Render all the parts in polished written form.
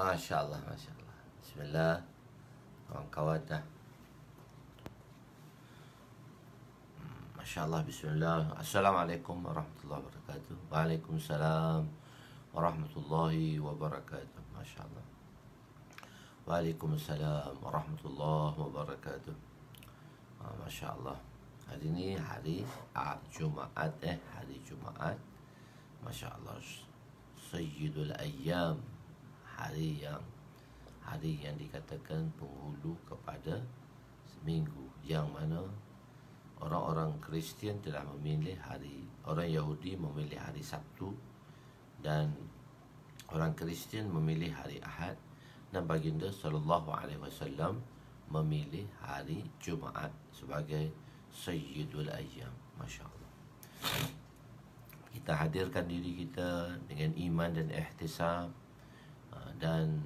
Masya Allah, Masya Allah. Bismillah. Kawan-kawan dah. Masya Allah, Bismillah. Assalamualaikum warahmatullahi wabarakatuh. Waalaikumsalam warahmatullahi wabarakatuh. Masya Allah. Waalaikumsalam warahmatullahi wabarakatuh. Masya Allah. Hari ini hari Jumaat. Hari Jumaat. Masya Allah. Sayyidul Ayyam. Hari yang dikatakan penghulu kepada seminggu, yang mana orang-orang Kristian telah memilih hari, orang Yahudi memilih hari Sabtu, dan orang Kristian memilih hari Ahad, dan baginda SAW memilih hari Jumaat sebagai Sayyidul Ayyam. Masya Allah. Kita hadirkan diri kita dengan iman dan ihtisab, dan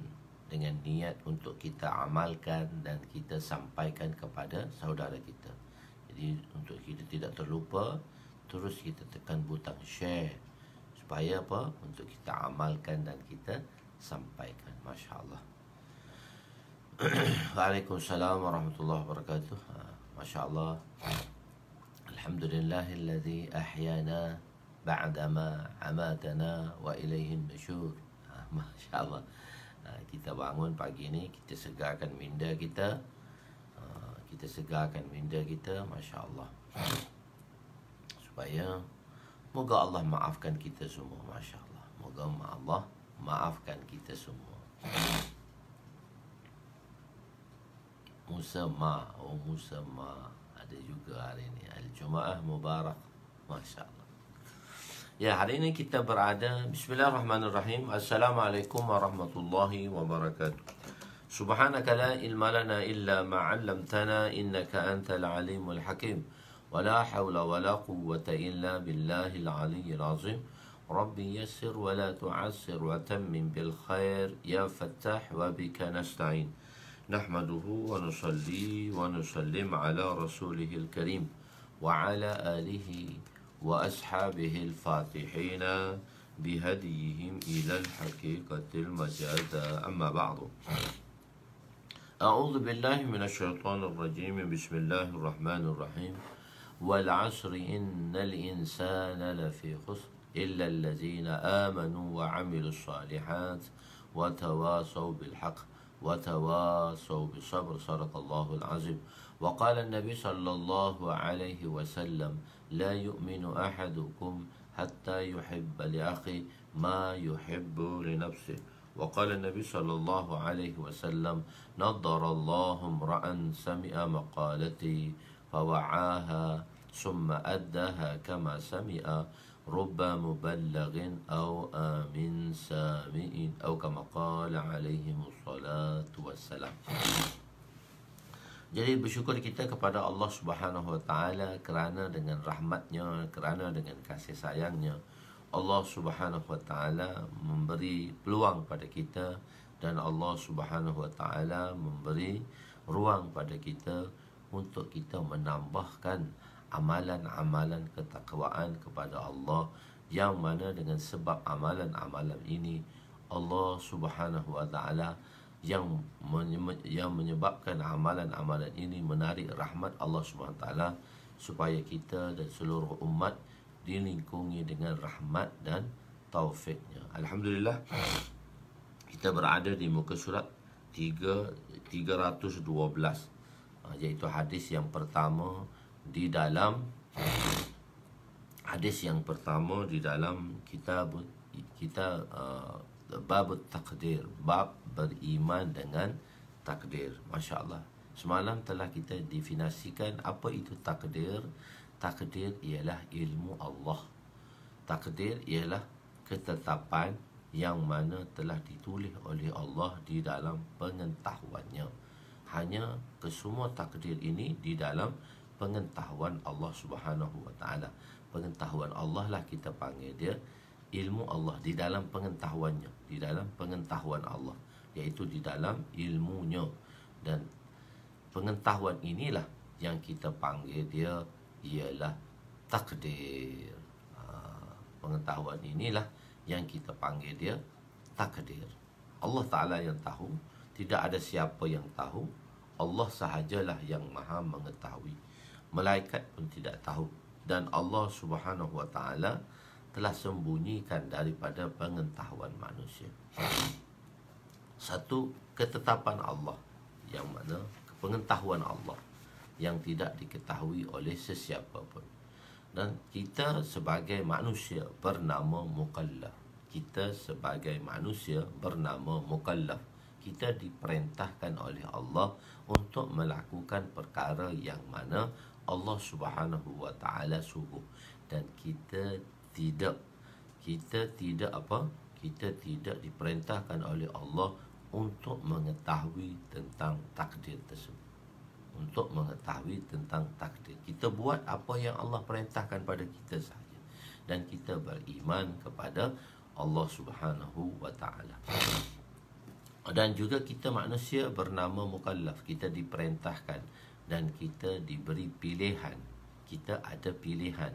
dengan niat untuk kita amalkan dan kita sampaikan kepada saudara kita. Jadi untuk kita tidak terlupa, terus kita tekan butang share supaya apa? Untuk kita amalkan dan kita sampaikan. Masya Allah. Waalaikumsalam warahmatullahi wabarakatuh. Masya Allah. Alhamdulillahilladzi ahyana ba'dama amatana wa ilaihin nusyur. Masya Allah. Kita bangun pagi ni, kita segarkan minda kita. Masya Allah. Supaya moga Allah maafkan kita semua. Masya Allah. Moga Allah maafkan kita semua. Musamma. Musamma ada juga hari ini. Al-Jum'ah Mubarak. Masya Allah. Ya, hari ini kita berada. Bismillahirrahmanirrahim. Assalamualaikum warahmatullahi wabarakatuh. Subhanaka la ilma lana illa ma 'allamtana innaka antal alimul hakim. Wa la hawla wa la quwwata illa billahil aliyyil azim. Rabbi yassir wa la tu'assir wa tammim bil khair ya fattah wa bika nasta'in. Nahmaduhu wa nusalli wa nusallim ala rasulihil karim wa ala alihi وأصحابه الفاتحين بهديهم إلى الحقيقة المجادة. أما بعد، أعوذ بالله من الشيطان الرجيم. بسم الله الرحمن الرحيم. والعصر إن الإنسان لفي خسر إلا الذين آمنوا وعملوا الصالحات وتواصوا بالحق وتواصوا بالصبر. صدق الله العظيم. وقال النبي صلى الله عليه وسلم: لا يؤمن أحدكم حتى يحب لأخيه ما يحب لنفسه. وقال النبي صلى الله عليه وسلم: نضر الله امرأ سمع مقالتي فوعاها ثم أداها كما سمع رب مبلغ أو آمن سامع أو كما قال عليهم الصلاة والسلام. Jadi bersyukur kita kepada Allah Subhanahu Wa Taala kerana dengan rahmatnya, kerana dengan kasih sayangnya, Allah Subhanahu Wa Taala memberi peluang pada kita, dan Allah Subhanahu Wa Taala memberi ruang pada kita untuk kita menambahkan amalan-amalan ketakwaan kepada Allah, yang mana dengan sebab amalan-amalan ini Allah Subhanahu Wa Taala yang menyebabkan amalan-amalan ini menarik rahmat Allah SWT, supaya kita dan seluruh umat dilingkungi dengan rahmat dan taufiknya. Alhamdulillah, kita berada di muka surat 312, iaitu hadis yang pertama di dalam kita bab takdir, bab beriman dengan takdir. Masya Allah. Semalam telah kita definisikan apa itu takdir. Takdir ialah ilmu Allah. Takdir ialah ketetapan yang mana telah ditulis oleh Allah di dalam pengetahuannya. Hanya kesemua takdir ini di dalam pengetahuan Allah Subhanahu Wa Taala. Pengetahuan Allah lah kita panggil dia ilmu Allah, di dalam pengetahuannya, di dalam pengetahuan Allah, iaitu di dalam ilmunya. Dan pengetahuan inilah yang kita panggil dia ialah takdir. Pengetahuan inilah yang kita panggil dia takdir. Allah Ta'ala yang tahu. Tidak ada siapa yang tahu. Allah sahajalah yang maha mengetahui. Malaikat pun tidak tahu. Dan Allah Subhanahu Wa Ta'ala telah sembunyikan daripada pengetahuan manusia. Satu, ketetapan Allah, yang mana pengetahuan Allah yang tidak diketahui oleh sesiapa pun. Dan kita sebagai manusia bernama mukallaf. Kita sebagai manusia bernama mukallaf. Kita diperintahkan oleh Allah untuk melakukan perkara yang mana Allah Subhanahu Wa Ta'ala suruh. Dan kita tidak diperintahkan oleh Allah untuk mengetahui tentang takdir tersebut. Untuk mengetahui tentang takdir. Kita buat apa yang Allah perintahkan pada kita sahaja. Dan kita beriman kepada Allah Subhanahu Wa Ta'ala. Dan juga kita manusia bernama mukallaf. Kita diperintahkan dan kita diberi pilihan. Kita ada pilihan.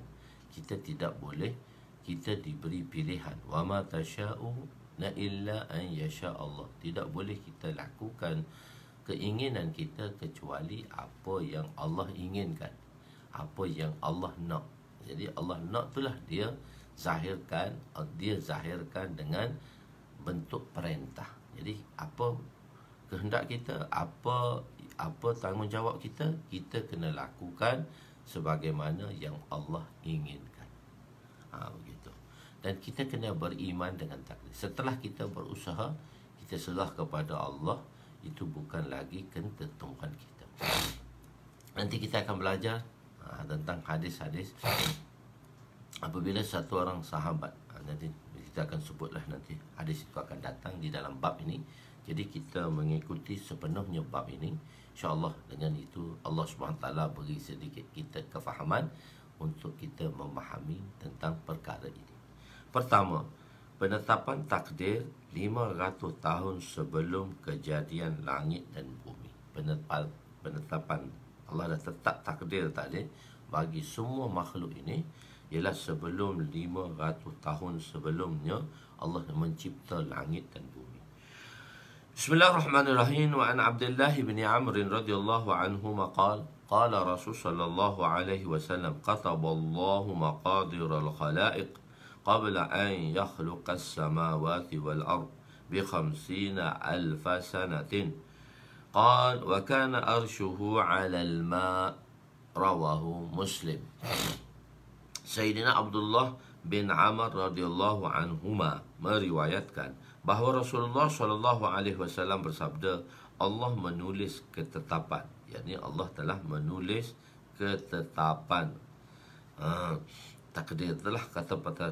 Kita tidak boleh, kita diberi pilihan. Wa ma tasha'una illa an yasha Allah. Tidak boleh kita lakukan keinginan kita kecuali apa yang Allah inginkan, apa yang Allah nak. Jadi Allah nak itulah dia zahirkan dengan bentuk perintah. Jadi apa kehendak kita, apa tanggungjawab kita, kita kena lakukan sebagaimana yang Allah inginkan. Begitu. Dan kita kena beriman dengan takdir. Setelah kita berusaha, kita serah kepada Allah. Itu bukan lagi ketentuan kita. Nanti kita akan belajar tentang hadis-hadis. Apabila satu orang sahabat, nanti kita akan sebutlah nanti hadis itu akan datang di dalam bab ini. Jadi kita mengikuti sepenuhnya bab ini. InsyaAllah dengan itu Allah SWT beri sedikit kita kefahaman untuk kita memahami tentang perkara ini. Pertama, penetapan takdir 500 tahun sebelum kejadian langit dan bumi. Penetapan Allah dah tetap takdir tadi bagi semua makhluk ini ialah sebelum 500 tahun sebelumnya Allah mencipta langit dan bumi. Bismillahirrahmanirrahim. Wa an Abdullah bin Amr radhiyallahu anhuma qala Rasul sallallahu alaihi wasallam kataballahu maqadir al-khalaiq qabla an yakhluqa as-samawati wal ard bi 50,000 sanatin. Qala wa kana arshuhu 'ala al-ma' rawahu Muslim. Sayyidina Abdullah bin Amr radhiyallahu anhuma meriwayatkan bahawa Rasulullah sallallahu alaihi wasallam bersabda, Allah menulis ketetapan, yakni Allah telah menulis ketetapan. Takdir telah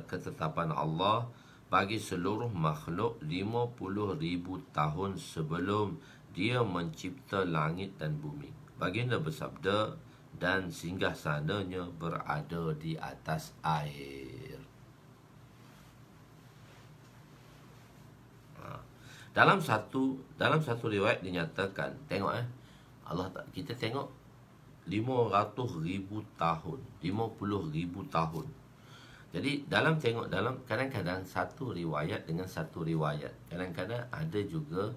ketetapan Allah bagi seluruh makhluk 50,000 tahun sebelum dia mencipta langit dan bumi. Baginda bersabda, dan singgah sananya berada di atas air. Dalam satu riwayat dinyatakan, tengok kita tengok 500,000 tahun, 50,000 tahun. Jadi dalam kadang-kadang satu riwayat dengan satu riwayat. Kadang-kadang ada juga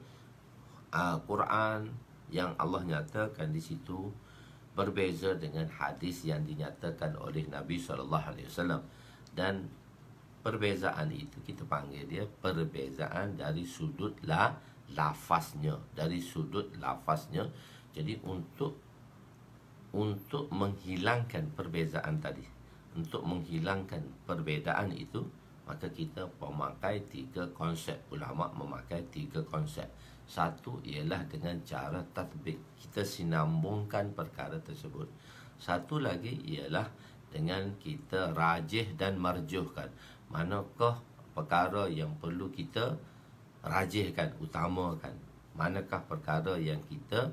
Quran yang Allah nyatakan di situ berbeza dengan hadis yang dinyatakan oleh Nabi SAW. Dan perbezaan itu kita panggil dia perbezaan dari sudut lafaznya. Jadi untuk menghilangkan perbezaan tadi, untuk menghilangkan perbezaan itu, maka kita memakai 3 konsep. Ulama memakai 3 konsep. Satu ialah dengan cara tatbik, kita sinambungkan perkara tersebut. Satu lagi ialah dengan kita rajih dan marjuhkan. Manakah perkara yang perlu kita rajihkan, utamakan, manakah perkara yang kita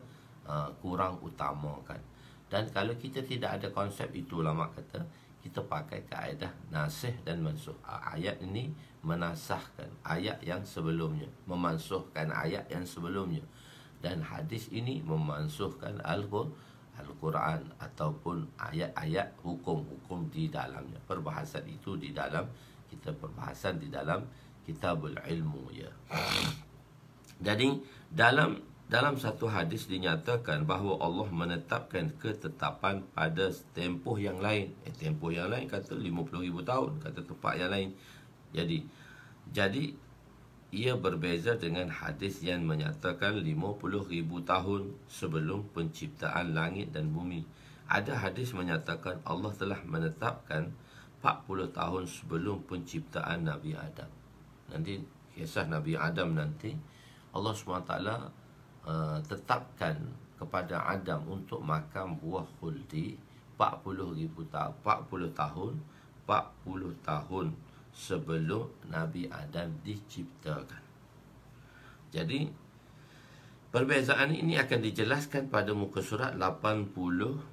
kurang utamakan. Dan kalau kita tidak ada konsep itu, ulama kata kita pakai kaedah nasih dan mansuh. Ayat ini menasahkan ayat yang sebelumnya, memansuhkan ayat yang sebelumnya. Dan hadis ini memansuhkan Al-Quran ataupun ayat-ayat hukum-hukum di dalamnya. Perbahasan itu di dalam kita perbahasan di dalam Kitabul Ilmu ya. Jadi dalam satu hadis dinyatakan bahawa Allah menetapkan ketetapan pada tempoh yang lain. Tempoh yang lain kata 50,000 tahun, kata tempat yang lain. Jadi ia berbeza dengan hadis yang menyatakan 50,000 tahun sebelum penciptaan langit dan bumi. Ada hadis menyatakan Allah telah menetapkan 40 tahun sebelum penciptaan Nabi Adam. Nanti kisah Nabi Adam nanti Allah SWT tetapkan kepada Adam untuk makan buah khuldi 40,000 tahun, 40 tahun sebelum Nabi Adam diciptakan. Jadi perbezaan ini akan dijelaskan pada muka surat 80,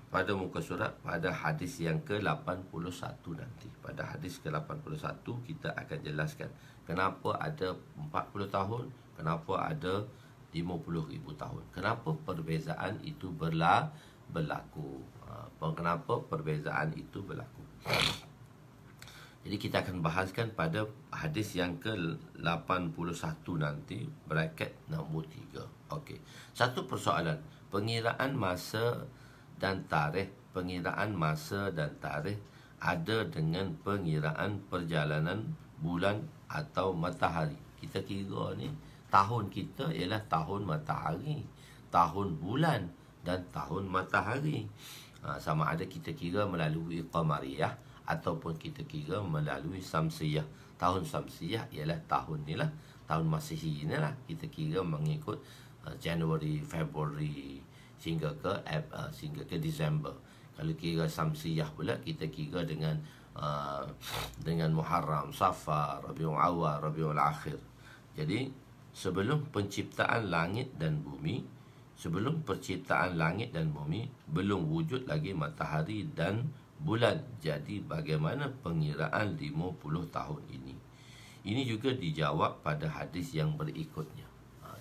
pada hadis yang ke-81 nanti. Pada hadis ke-81 kita akan jelaskan kenapa ada 40 tahun, kenapa ada 50,000 tahun. Kenapa perbezaan itu berlaku? Kenapa perbezaan itu berlaku? Jadi kita akan bahaskan pada hadis yang ke-81 nanti, bracket nombor 3. Okey. Satu persoalan, pengiraan masa dan tarikh. Pengiraan masa dan tarikh ada dengan pengiraan perjalanan bulan atau matahari. Kita kira ni tahun kita ialah tahun matahari, tahun bulan dan tahun matahari. Sama ada kita kira melalui qamariyah ataupun kita kira melalui samsiyah. Tahun samsiyah ialah tahun ni lah, tahun Masihi ni lah. Kita kira mengikut Januari, Februari sehingga ke Disember. Kalau kira samsiyah pula kita kira dengan Muharram, Safar, Rabiul Awal, Rabiul Akhir. Jadi sebelum penciptaan langit dan bumi, belum wujud lagi matahari dan bulan. Jadi bagaimana pengiraan 50 tahun ini? Ini juga dijawab pada hadis yang berikutnya.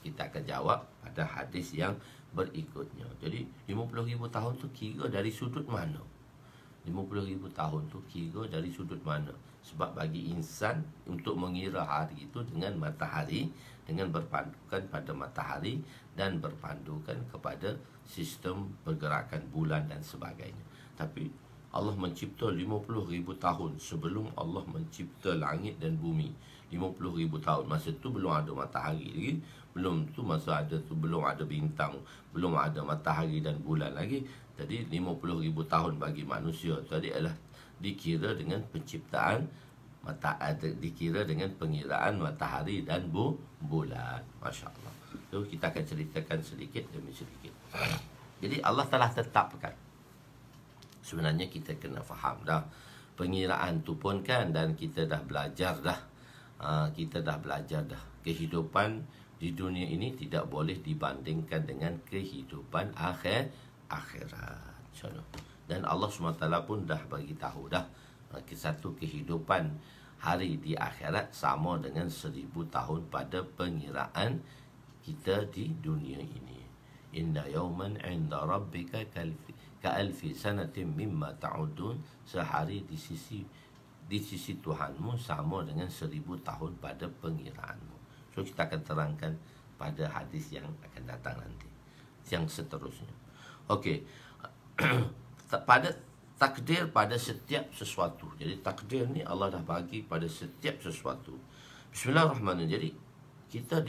Kita akan jawab pada hadis yang berikutnya. Jadi 50,000 tahun tu kira dari sudut mana? 50,000 tahun tu kira dari sudut mana? Sebab bagi insan untuk mengira hari itu dengan matahari, dengan berpandukan pada matahari dan berpandukan kepada sistem pergerakan bulan dan sebagainya. Tapi Allah mencipta 50,000 tahun sebelum Allah mencipta langit dan bumi. 50,000 tahun. Masa tu belum ada matahari lagi. Belum ada bintang, belum ada matahari dan bulan lagi. Jadi 50,000 tahun bagi manusia tadi adalah dikira dengan penciptaan dikira dengan pengiraan matahari dan bulan. Masya-Allah. So kita akan ceritakan sedikit demi sedikit. Jadi Allah telah tetapkan. Sebenarnya kita kena faham dah pengiraan tu pun kan, dan kita dah belajar dah. Kehidupan di dunia ini tidak boleh dibandingkan dengan kehidupan akhirat. Dan Allah SWT pun dah bagi tahu dah, satu kehidupan hari di akhirat sama dengan 1000 tahun pada pengiraan kita di dunia ini. Inna yawman 'inda rabbika ka'alfi sanatin mimma ta'udun. Sehari di sisi Tuhanmu sama dengan 1000 tahun pada pengiraanmu. So kita akan terangkan pada hadis yang akan datang nanti, yang seterusnya. Okey. Pada takdir pada setiap sesuatu. Jadi takdir ni Allah dah bagi pada setiap sesuatu. Bismillahirrahmanirrahim. Jadi kita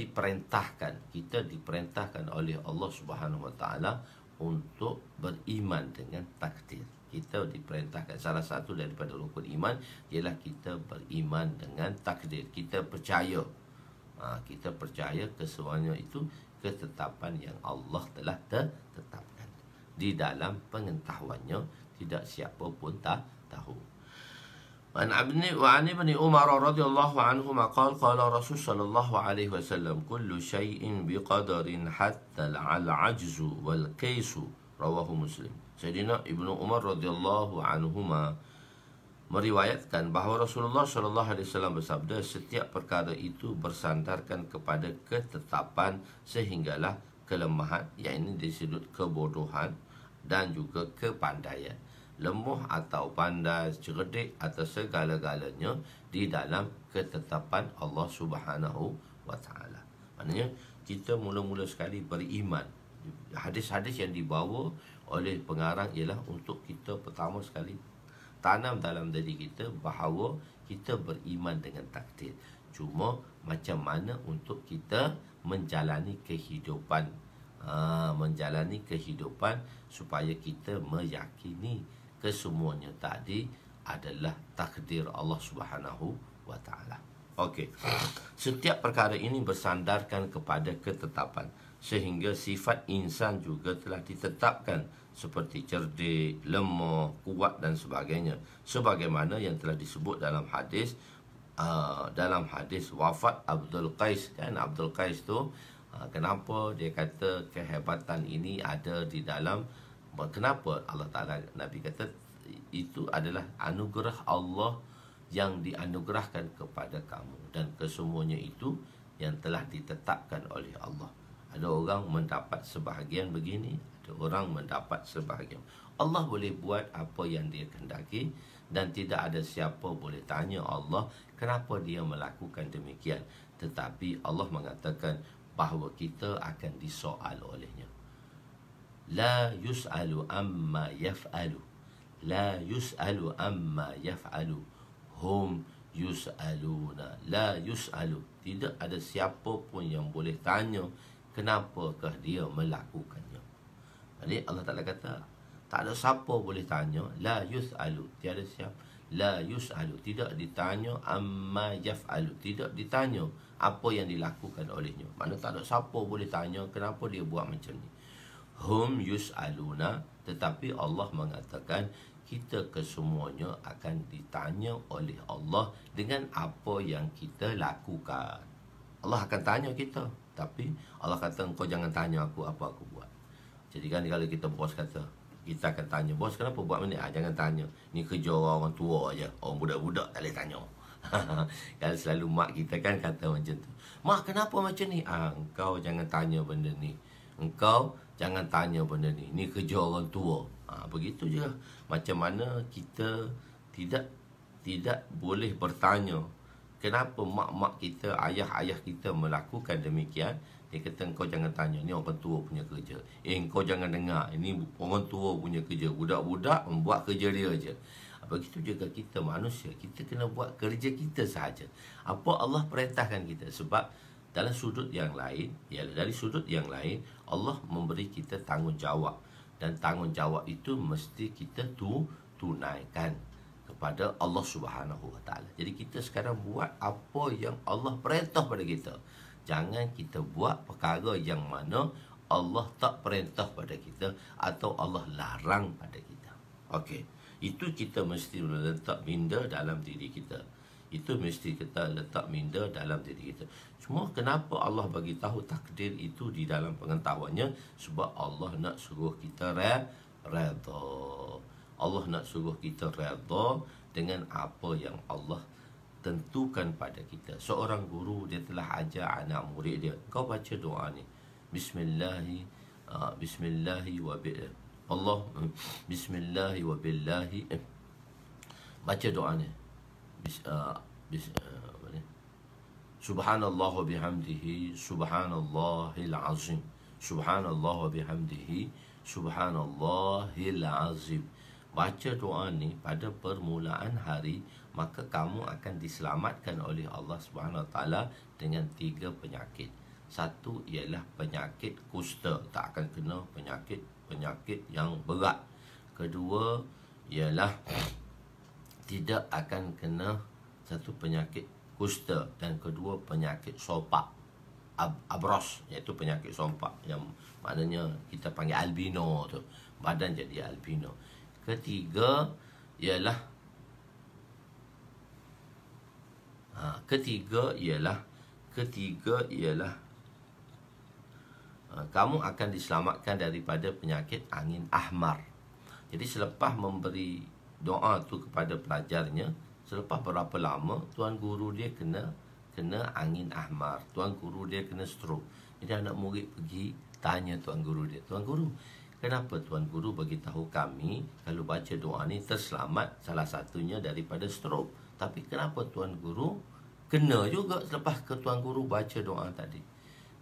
diperintahkan oleh Allah Subhanahu Wa Taala untuk beriman dengan takdir. Kita diperintahkan, salah satu daripada rukun iman ialah kita beriman dengan takdir. Kita percaya kesemuanya itu ketetapan yang Allah telah tetapkan di dalam pengetahuannya, tidak siapa pun tahu. Wa an ibn Umar radhiyallahu anhuma qala Rasul sallallahu alaihi wasallam kullu shay'in biqadarin hatta al-'ajzu wal qaisu, rawahu Muslim. Sayyidina Ibnu Umar radhiyallahu anhuma meriwayatkan bahawa Rasulullah sallallahu alaihi wasallam bersabda, setiap perkara itu bersandarkan kepada ketetapan sehinggalah kelemahan, yakni di sudut kebodohan dan juga kepandaian. Lemah atau pandai, cerdik atau segala-galanya di dalam ketetapan Allah Subhanahu Wa Taala. Maknanya kita mula-mula sekali beriman. Hadis-hadis yang dibawa oleh pengarang ialah untuk kita pertama sekali tanam dalam diri kita bahawa kita beriman dengan takdir. Cuma macam mana untuk kita menjalani kehidupan, menjalani kehidupan supaya kita meyakini kesemuanya tadi adalah takdir Allah Subhanahu wa taala. Okey. Setiap perkara ini bersandarkan kepada ketetapan, sehingga sifat insan juga telah ditetapkan seperti cerdik, lemah, kuat dan sebagainya, sebagaimana yang telah disebut dalam hadis wafat Abdul Qais. Kan Abdul Qais tu kenapa dia kata kehebatan ini ada di dalam, kenapa Allah Ta'ala, Nabi kata itu adalah anugerah Allah yang dianugerahkan kepada kamu, dan kesemuanya itu yang telah ditetapkan oleh Allah. Ada orang mendapat sebahagian begini, ada orang mendapat sebahagian. Allah boleh buat apa yang dia kehendaki, dan tidak ada siapa boleh tanya Allah kenapa dia melakukan demikian. Tetapi Allah mengatakan bahawa kita akan disoal olehnya. La yus'alu amma yaf'alu, la yus'alu amma yaf'alu, hum yus'aluna la yus'alu. Tidak ada siapa pun yang boleh tanya kenapakah dia melakukannya. Jadi Allah Ta'ala kata tak ada siapa boleh tanya, la yus'alu, tiada siapa, la yus'alu, tidak ditanya, amma yaf'alu, tidak ditanya apa yang dilakukan olehnya. Maksudnya tak ada siapa boleh tanya kenapa dia buat macam ni. Hum yus'aluna, tetapi Allah mengatakan kita kesemuanya akan ditanya oleh Allah dengan apa yang kita lakukan. Allah akan tanya kita, tapi Allah kata engkau jangan tanya aku apa aku buat. Jadi kan kalau kita bos kata, kita akan tanya, bos kenapa buat benda ni? Jangan tanya, ni kerja orang tua aja, orang budak-budak tak boleh tanya. Kalau selalu mak kita kan kata macam tu, mak kenapa macam ni? Engkau jangan tanya benda ni, engkau jangan tanya benda ni, ni kerja orang tua. Begitu je. Macam mana kita tidak boleh bertanya kenapa mak-mak kita, ayah-ayah kita melakukan demikian. Dia kata engkau jangan tanya, ni orang tua punya kerja. Engkau jangan dengar, ini orang tua punya kerja. Budak-budak membuat kerja dia je. Begitu juga kita manusia, kita kena buat kerja kita sahaja. Apa Allah perintahkan kita. Sebab dalam sudut yang lain, dari sudut yang lain, Allah memberi kita tanggungjawab. Dan tanggungjawab itu mesti kita tunaikan kepada Allah Subhanahu wa taala. Jadi kita sekarang buat apa yang Allah perintah pada kita. Jangan kita buat perkara yang mana Allah tak perintah pada kita atau Allah larang pada kita. Okey, itu kita mesti letak minda dalam diri kita. Itu mesti kita letak minda dalam diri kita. Cuma kenapa Allah bagi tahu takdir itu di dalam pengetahuannya? Sebab Allah nak suruh kita redha. Allah nak suruh kita redha dengan apa yang Allah tentukan pada kita. Seorang guru dia telah ajar anak murid dia, kau baca doa ni, Bismillahi wa billahi, Allah Bismillahi wa billahi, baca doa ni, Subhanallah wa bihamdihi Subhanallahil azim, Subhanallah wa bihamdihi Subhanallahil azim. Baca doa ni pada permulaan hari, maka kamu akan diselamatkan oleh Allah Subhanahu Wa Taala dengan 3 penyakit. Satu ialah penyakit kusta, tak akan kena penyakit yang berat. Kedua ialah tidak akan kena satu penyakit kusta, dan kedua penyakit sopak, abros, iaitu penyakit sopak yang maknanya kita panggil albino tu, badan jadi albino. Ketiga ialah kamu akan diselamatkan daripada penyakit angin ahmar. Jadi selepas memberi doa tu kepada pelajarnya, selepas berapa lama tuan guru dia kena angin ahmar, tuan guru dia kena stroke. Jadi anak murid pergi tanya tuan guru dia, tuan guru, kenapa tuan guru bagi tahu kami kalau baca doa ni terselamat salah satunya daripada stroke, tapi kenapa tuan guru kena juga selepas ke tuan guru baca doa tadi?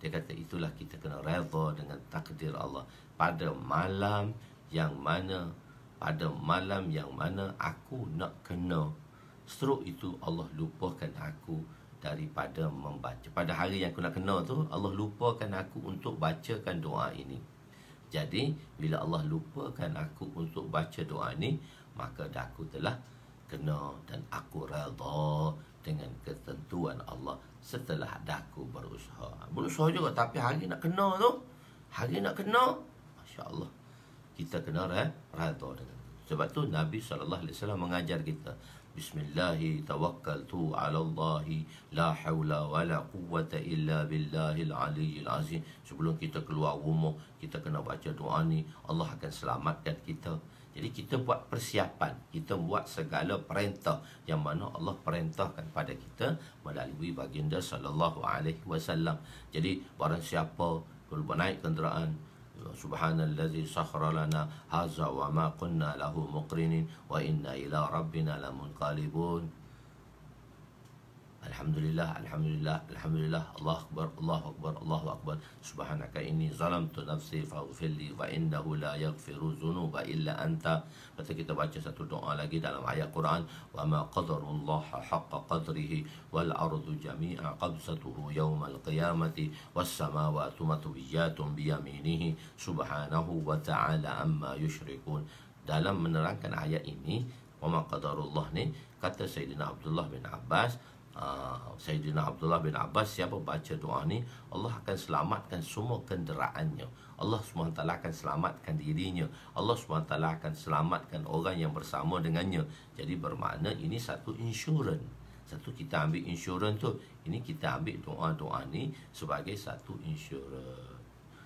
Dia kata itulah kita kena redha dengan takdir Allah. Pada malam yang mana aku nak kena stroke itu, Allah lupakan aku daripada membaca. Pada hari yang aku nak kena tu, Allah lupakan aku untuk bacakan doa ini. Jadi bila Allah lupakan aku untuk baca doa ini, maka dah aku telah kena dan aku redha dengan ketentuan Allah setelah dah aku berusaha juga. Tapi hari nak kena tu, Masya Allah, kita kena redha dengan. Sebab tu Nabi SAW mengajar kita, Bismillahi tawakkaltu ala Allahi la hawla wa la quwwata illa billahil aliyyil azim. Sebelum kita keluar rumah, kita kena baca doa ni, Allah akan selamatkan kita. Jadi kita buat persiapan, kita buat segala perintah yang mana Allah perintahkan pada kita melalui baginda sallallahu alaihi wasallam. Jadi barang siapa kalau naik kenderaan, Subhanallazi sakhara lana hadza wa ma kunna lahu muqrinin wa inna ila rabbina lamunqalibun. Alhamdulillah, Allahu Akbar. Subhanaka inni zalamtu nafsi faghfirli wa innahu la yaghfiru dzunuba illa anta. Lepas kita baca satu doa lagi dalam ayat Quran, wa ma qadarullaha haqqa qadrihi wal ardu jami'a qabsatuhu yawmal qiyamati was samawati matwiyatun bi yaminihi subhanahu wa ta'ala amma yushrikun. Dalam menerangkan ayat ini, wa ma qadarullah ni, kata Sayyidina Abdullah bin Abbas, siapa baca doa ni, Allah akan selamatkan semua kenderaannya. Allah SWT akan selamatkan dirinya. Allah SWT akan selamatkan orang yang bersama dengannya. Jadi bermakna ini satu insurans. Satu kita ambil insurans tu, ini kita ambil doa-doa ni sebagai satu insurans.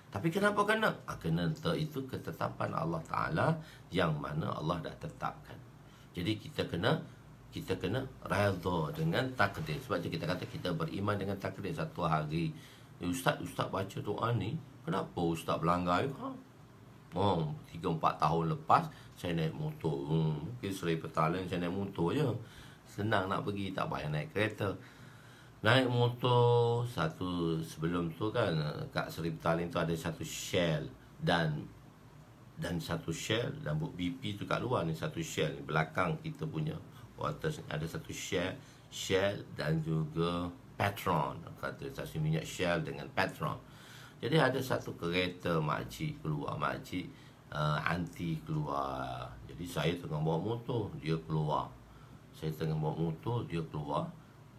Tapi kenapa kena? Kena itu ketetapan Allah Ta'ala yang mana Allah dah tetapkan. Jadi kita kena redha dengan takdir. Sebab tu kita kata kita beriman dengan takdir. Satu hari, Ustaz baca doa ni, kenapa Ustaz berlanggar? 3-4 tahun lepas saya naik motor, mungkin Seri Petaling saya naik motor je, senang nak pergi, tak payah naik kereta. Naik motor satu, sebelum tu kan kat Seri Petaling tu ada satu Shell dan satu Shell, dan BP tu kat luar ni satu Shell ni, belakang kita punya atas ada satu Shell dan juga Petron, kata stasi minyak Shell dengan Petron. Jadi ada satu kereta makcik keluar, anti keluar. Jadi saya tengah bawa motor, dia keluar. Saya tengah bawa motor, dia keluar.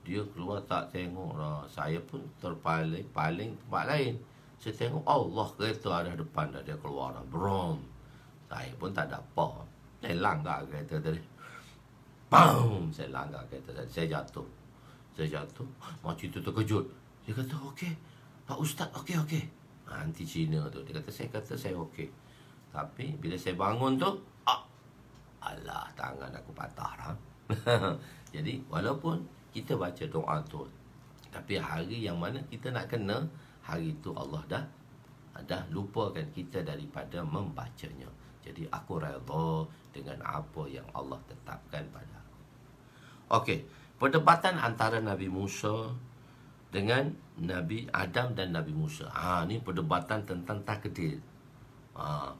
Dia keluar tak tengok lah. Saya pun paling tempat lain. Saya tengok, Allah, kereta ada depan dah, dia keluar dah. Brom. Saya pun tak ada apa. Saya langgar kereta tadi. Bam! Saya langgar kereta tadi. Saya jatuh. Makcik tu terkejut. Dia kata, okey. Pak Ustaz, okey. Anti Cina tu. Dia kata saya okey. Tapi bila saya bangun tu, alah, tangan aku patah lah. Jadi walaupun kita baca doa tu, tapi hari yang mana kita nak kena, hari tu Allah dah lupakan kita daripada membacanya. Jadi aku redha dengan apa yang Allah tetapkan pada aku. Okey, perdebatan antara Nabi Musa dengan Nabi Adam dan Nabi Musa. Ni perdebatan tentang takdir.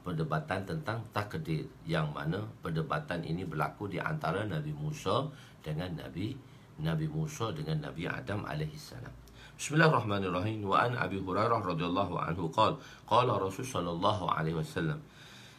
Perdebatan tentang takdir, yang mana perdebatan ini berlaku di antara Nabi Musa dengan Nabi Adam alaihissalam. Bismillahirrahmanirrahim. Wa an Abi Hurairah radhiyallahu anhu qala Rasul sallallahu alaihi wasallam,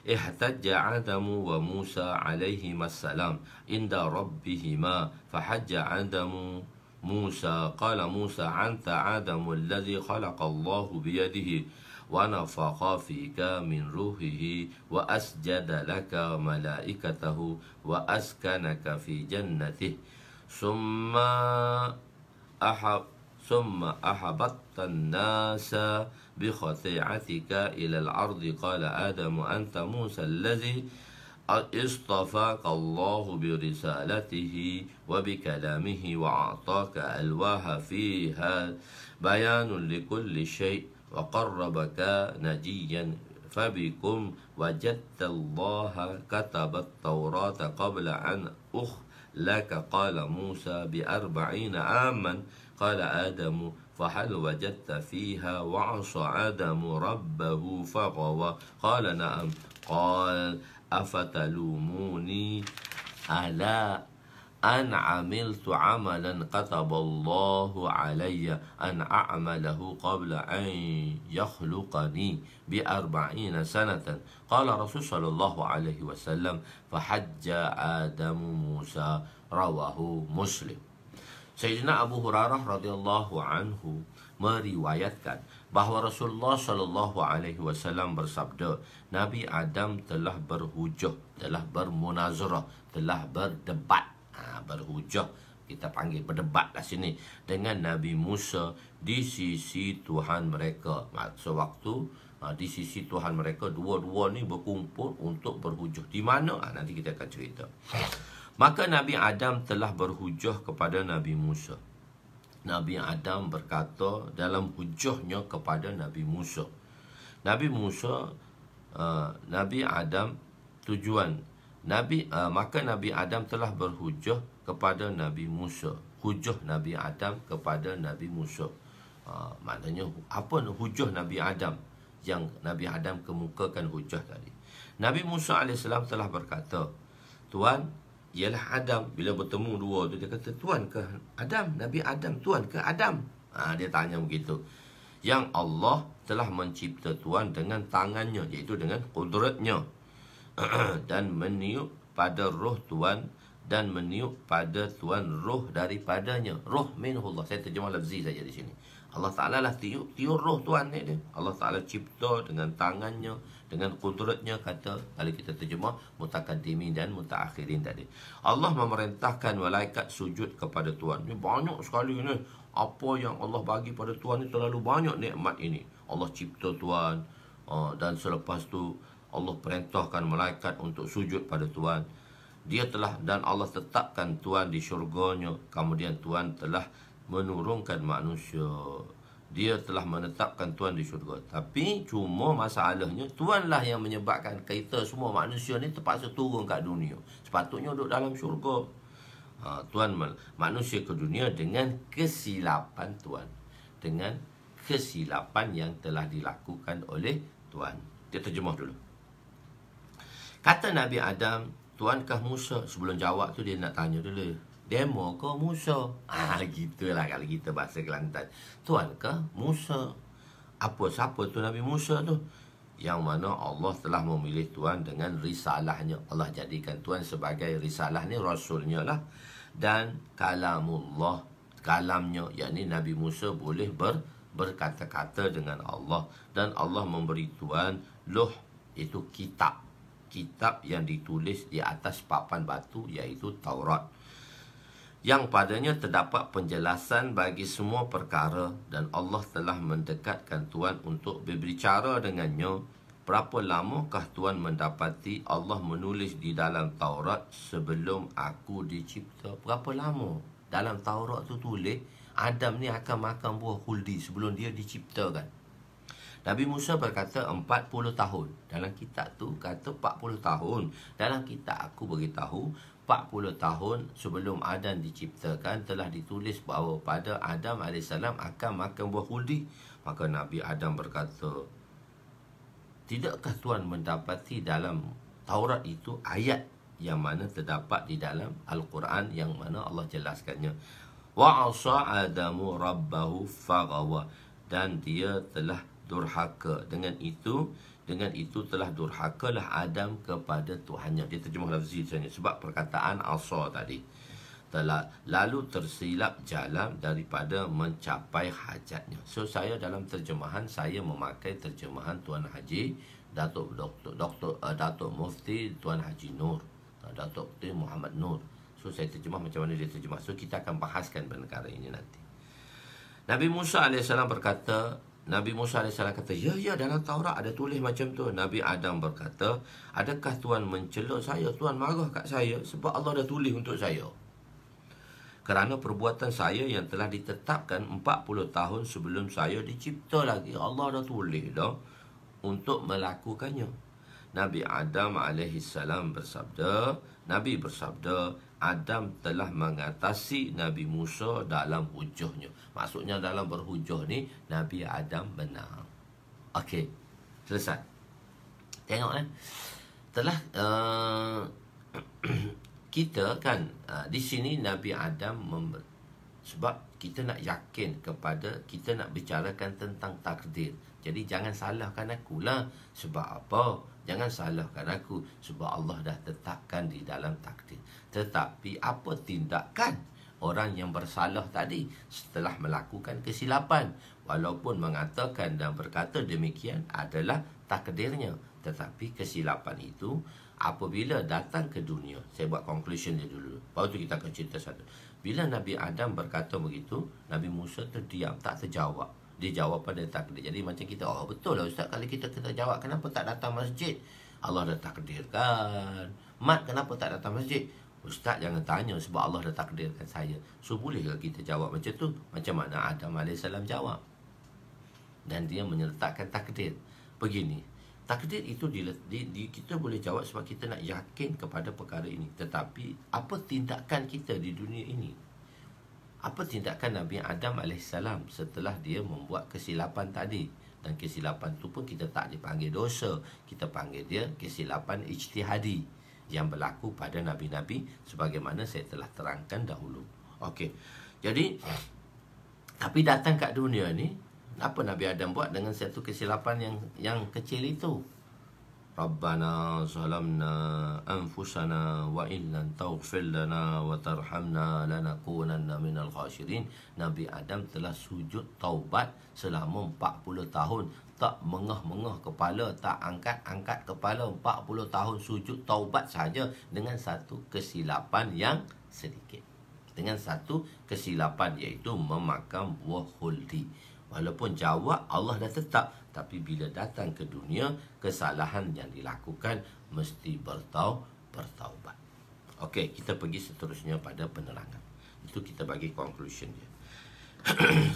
ihtajja Adamu wa Musa alaihima assalam inda rabbihima fahajja Adamu Musa qala Musa anta Adamu alladhi khalaqa Allahu biyadihi wa nafakha fika min ruhihi wa asjada laka malaikatahu wa askanaka fi jannatihi summa ahabatta an-nasa بخطيعتك إلى الأرض قال آدم أنت موسى الذي اصطفاك الله برسالته وبكلامه وأعطاك ألواح فيها بيان لكل شيء وقربك نجيا فبكم وجدت الله كتب التوراة قبل أن laka qala Musa bi 40 aman qala Adamu fahal wajadta fiha wa 'asa Adamu rabbahu faghawa qala na'am qala afatalumuni ala an amiltu amalan kataballahu alayya an a'malahu qabla an yakhluqani bi 40 sanatan qala Rasul sallallahu alaihi wasallam fahajja Adamu Musa rawahu Muslim. Sayyidina Abu Hurairah radhiyallahu anhu meriwayatkan bahawa Rasulullah sallallahu alaihi wasallam bersabda, Nabi Adam telah berhujah, telah bermunazarah, telah berdebat. Berhujah, kita panggil berdebat lah sini, dengan Nabi Musa di sisi Tuhan mereka. Sewaktu di sisi Tuhan mereka, dua-dua ni berkumpul untuk berhujah. Di mana? Nanti kita akan cerita. Maka Nabi Adam telah berhujah kepada Nabi Musa. Nabi Adam berkata dalam hujahnya kepada Nabi Musa. Nabi Musa, Nabi Adam tujuan maka Nabi Adam telah berhujah kepada Nabi Musa. Hujah Nabi Adam kepada Nabi Musa. Maknanya apa hujah Nabi Adam yang Nabi Adam kemukakan hujah tadi? Nabi Musa AS telah berkata, Tuan ialah Adam. Bila bertemu dua tu, dia kata, Tuan ke Adam? Nabi Adam, Tuan ke Adam? Dia tanya begitu. Yang Allah telah mencipta Tuan dengan tangannya, iaitu dengan kudratnya, dan meniup pada roh Tuan, dan meniup pada Tuan roh daripadanya. Roh minhullah. Saya terjemah lafzi saja di sini. Allah Ta'ala lah tiup roh Tuan ni dia. Allah Ta'ala cipta dengan tangannya, dengan kudratnya, kata kalau kita terjemah mutakaddimin dan mutaakhirin tadi. Allah memerintahkan malaikat sujud kepada Tuan. Ni banyak sekali ni. Apa yang Allah bagi pada Tuan ni terlalu banyak nikmat ini. Allah cipta Tuan, dan selepas tu Allah perintahkan malaikat untuk sujud pada Tuan. Dia telah, dan Allah tetapkan Tuan di syurganya. Kemudian Tuan telah menurunkan manusia. Dia telah menetapkan Tuan di syurga. Tapi cuma masalahnya, Tuanlah yang menyebabkan kita semua manusia ni terpaksa turun kat dunia. Sepatutnya duduk dalam syurga. Tuan manusia ke dunia dengan kesilapan Tuan. Dengan kesilapan yang telah dilakukan oleh Tuan. Dia terjemah dulu. Kata Nabi Adam, Tuankah Musa? Sebelum jawab tu dia nak tanya dulu, demo ke Musa? Gitulah kalau kita bahasa Kelantan. Tuankah Musa? Siapa tu Nabi Musa tu? Yang mana Allah telah memilih Tuan dengan risalahnya. Allah jadikan Tuan sebagai risalah ni, rasulnya lah. Dan kalamullah, kalamnya, yakni Nabi Musa boleh berkata-kata dengan Allah. Dan Allah memberi Tuan loh, itu kitab. Kitab yang ditulis di atas papan batu, iaitu Taurat, yang padanya terdapat penjelasan bagi semua perkara. Dan Allah telah mendekatkan Tuan untuk berbicara dengannya. Berapa lamakah Tuan mendapati Allah menulis di dalam Taurat sebelum aku dicipta? Berapa lama dalam Taurat tu tulis Adam ni akan makan buah khuldi sebelum dia diciptakan? Nabi Musa berkata 40 tahun. Dalam kitab tu kata 40 tahun. Dalam kitab aku beritahu 40 tahun sebelum Adam diciptakan telah ditulis bahawa pada Adam AS akan makan buah khuldi. Maka Nabi Adam berkata, tidakkah Tuan mendapati dalam Taurat itu ayat yang mana terdapat di dalam Al-Quran yang mana Allah jelaskannya? Wa 'asa Adamu rabbahu faghawa. Dan dia telah durhaka. Dengan itu telah durhakalah Adam kepada Tuhannya. Dia terjemah lafzi saja. Sebab perkataan asa tadi, telah lalu tersilap jalan daripada mencapai hajatnya. So saya dalam terjemahan, saya memakai terjemahan Tuan Haji Datuk Mufti Tuan Haji Nur, Datuk Mufti Muhammad Nur. So saya terjemah macam mana dia terjemah. So kita akan bahaskan perkara ini nanti. Nabi Musa AS berkata, ya dalam Taurat ada tulis macam tu. Nabi Adam berkata, adakah Tuan mencela saya? Tuan marah kat saya sebab Allah dah tulis untuk saya. Kerana perbuatan saya yang telah ditetapkan 40 tahun sebelum saya dicipta lagi. Allah dah tulis dah untuk melakukannya. Nabi Adam AS bersabda, Nabi bersabda, Adam telah mengatasi Nabi Musa dalam hujahnya. Maksudnya dalam berhujah ni Nabi Adam menang. Okey, selesai. Tengok telah kita kan di sini Nabi Adam sebab kita nak yakin kepada, kita nak bicarakan tentang takdir. Jadi jangan salahkan aku lah. Sebab apa? Jangan salahkan aku sebab Allah dah tetapkan di dalam takdir. Tetapi apa tindakan orang yang bersalah tadi setelah melakukan kesilapan? Walaupun mengatakan dan berkata demikian adalah takdirnya, tetapi kesilapan itu apabila datang ke dunia, saya buat conclusion dia dulu, baru tu kita akan cerita satu. Bila Nabi Adam berkata begitu, Nabi Musa terdiam, tak terjawab. Dia jawab pada takdir. Jadi macam kita, oh betul lah Ustaz, kalau kita jawab, kenapa tak datang masjid? Allah dah takdirkan. Mat, kenapa tak datang masjid? Ustaz jangan tanya sebab Allah dah takdirkan saya. So bolehkah kita jawab macam tu? Macam mana Adam AS jawab? Dan dia menyertakan takdir. Begini, takdir itu kita boleh jawab sebab kita nak yakin kepada perkara ini. Tetapi apa tindakan kita di dunia ini? Apa tindakan Nabi Adam AS setelah dia membuat kesilapan tadi? Dan kesilapan itu pun kita tak dipanggil dosa. Kita panggil dia kesilapan ijtihadi yang berlaku pada Nabi-Nabi sebagaimana saya telah terangkan dahulu. Okey. Jadi, tapi datang kat dunia ni, apa Nabi Adam buat dengan satu kesilapan yang kecil itu? Rabbana zalamna anfusana wa illan taghfir lana wa tarhamna lanakunanna minal khasirin. Nabi Adam telah sujud taubat selama 40 tahun. Tak mengah-mengah kepala, tak angkat-angkat kepala, 40 tahun sujud taubat saja dengan satu kesilapan yang sedikit. Dengan satu kesilapan iaitu memakan buah khuldi. Walaupun jawab Allah dah tetap, tapi bila datang ke dunia, kesalahan yang dilakukan mesti bertaubat. Okey, kita pergi seterusnya pada penerangan. Itu kita bagi conclusion dia.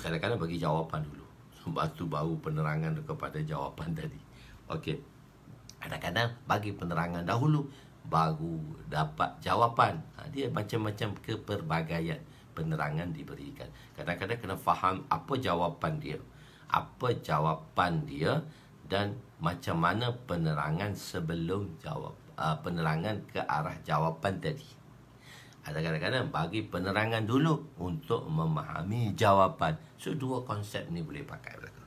Kadang-kadang bagi jawapan dulu, sebab tu baru penerangan kepada jawapan tadi. Okey, kadang-kadang bagi penerangan dahulu, baru dapat jawapan. Dia macam-macam keperbagaian penerangan diberikan. Kadang-kadang kena faham apa jawapan dia, dan macam mana penerangan sebelum jawab, penerangan ke arah jawapan tadi. Ada kadang-kadang bagi penerangan dulu untuk memahami jawapan. So dua konsep ni boleh pakai belaka.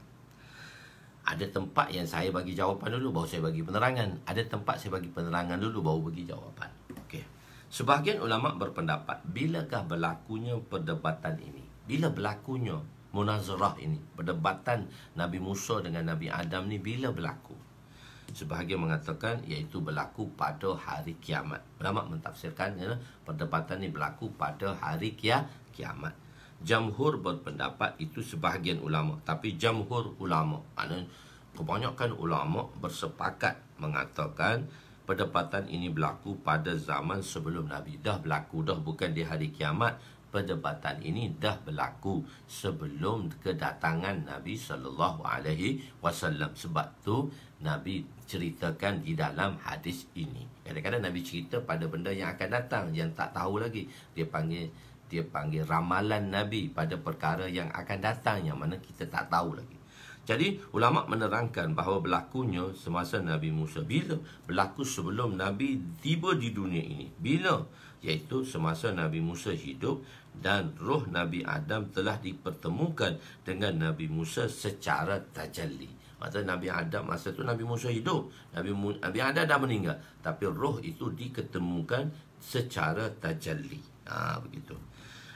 Ada tempat yang saya bagi jawapan dulu baru saya bagi penerangan. Ada tempat saya bagi penerangan dulu baru bagi jawapan. Okey. Sebahagian ulama berpendapat, bilakah berlakunya perdebatan ini? Bila berlakunya munazarah ini, perdebatan Nabi Musa dengan Nabi Adam ni bila berlaku? Sebahagian mengatakan iaitu berlaku pada hari kiamat. Ulama mentafsirkan perdebatan ini berlaku pada hari kiamat. Jamhur berpendapat itu sebahagian ulama, tapi jamhur ulama, maknanya kebanyakan ulama bersepakat mengatakan perdebatan ini berlaku pada zaman sebelum Nabi. Dah berlaku dah, bukan di hari kiamat. Perdebatan ini dah berlaku sebelum kedatangan Nabi SAW. Sebab tu Nabi ceritakan di dalam hadis ini. Kadang-kadang Nabi cerita pada benda yang akan datang, yang tak tahu lagi. Dia panggil ramalan Nabi pada perkara yang akan datang, yang mana kita tak tahu lagi. Jadi ulama menerangkan bahawa berlakunya semasa Nabi Musa. Bila? Berlaku sebelum Nabi tiba di dunia ini. Bila? Iaitu semasa Nabi Musa hidup dan roh Nabi Adam telah dipertemukan dengan Nabi Musa secara tajalli. Maksudnya Nabi Adam masa tu Nabi Musa hidup, Nabi Adam dah meninggal, tapi roh itu diketemukan secara tajalli. Begitu.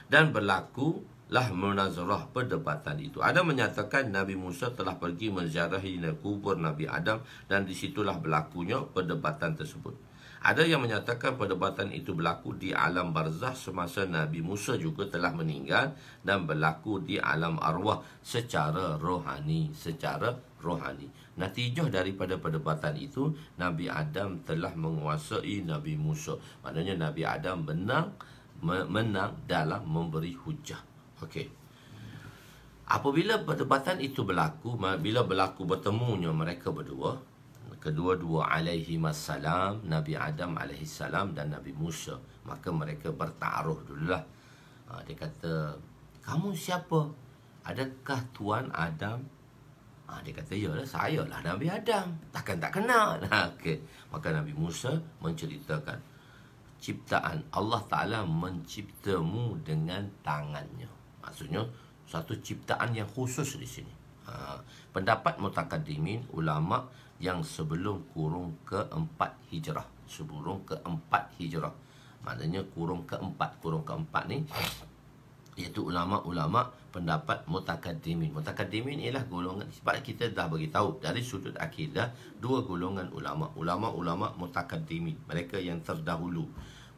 Dan berlaku lah munazarah perdebatan itu. Ada menyatakan Nabi Musa telah pergi menziarahi kubur Nabi Adam dan disitulah berlakunya perdebatan tersebut. Ada yang menyatakan perdebatan itu berlaku di alam barzah semasa Nabi Musa juga telah meninggal dan berlaku di alam arwah secara rohani. Natijah daripada perdebatan itu, Nabi Adam telah menguasai Nabi Musa. Maknanya Nabi Adam menang dalam memberi hujah. Okey. Apabila perdebatan itu berlaku, bila berlaku bertemunya mereka berdua, kedua-dua alaihimassalam, Nabi Adam alaihissalam dan Nabi Musa. Maka mereka bertaruh dululah. Dia kata, kamu siapa? Adakah Tuan Adam? Dia kata, yalah, saya lah Nabi Adam. Takkan tak kenal. Okay. Maka Nabi Musa menceritakan, ciptaan Allah Ta'ala menciptamu dengan tangannya. Maksudnya, satu ciptaan yang khusus di sini. Pendapat mutakaddimin, ulama yang sebelum kurung keempat hijrah. Sebelum keempat hijrah. Maknanya kurung keempat ni, iaitu ulama-ulama pendapat mutakaddimin. Mutakaddimin ialah golongan, sebab kita dah bagi tahu dari sudut akidah dua golongan ulama. Ulama-ulama mutakaddimin, mereka yang terdahulu.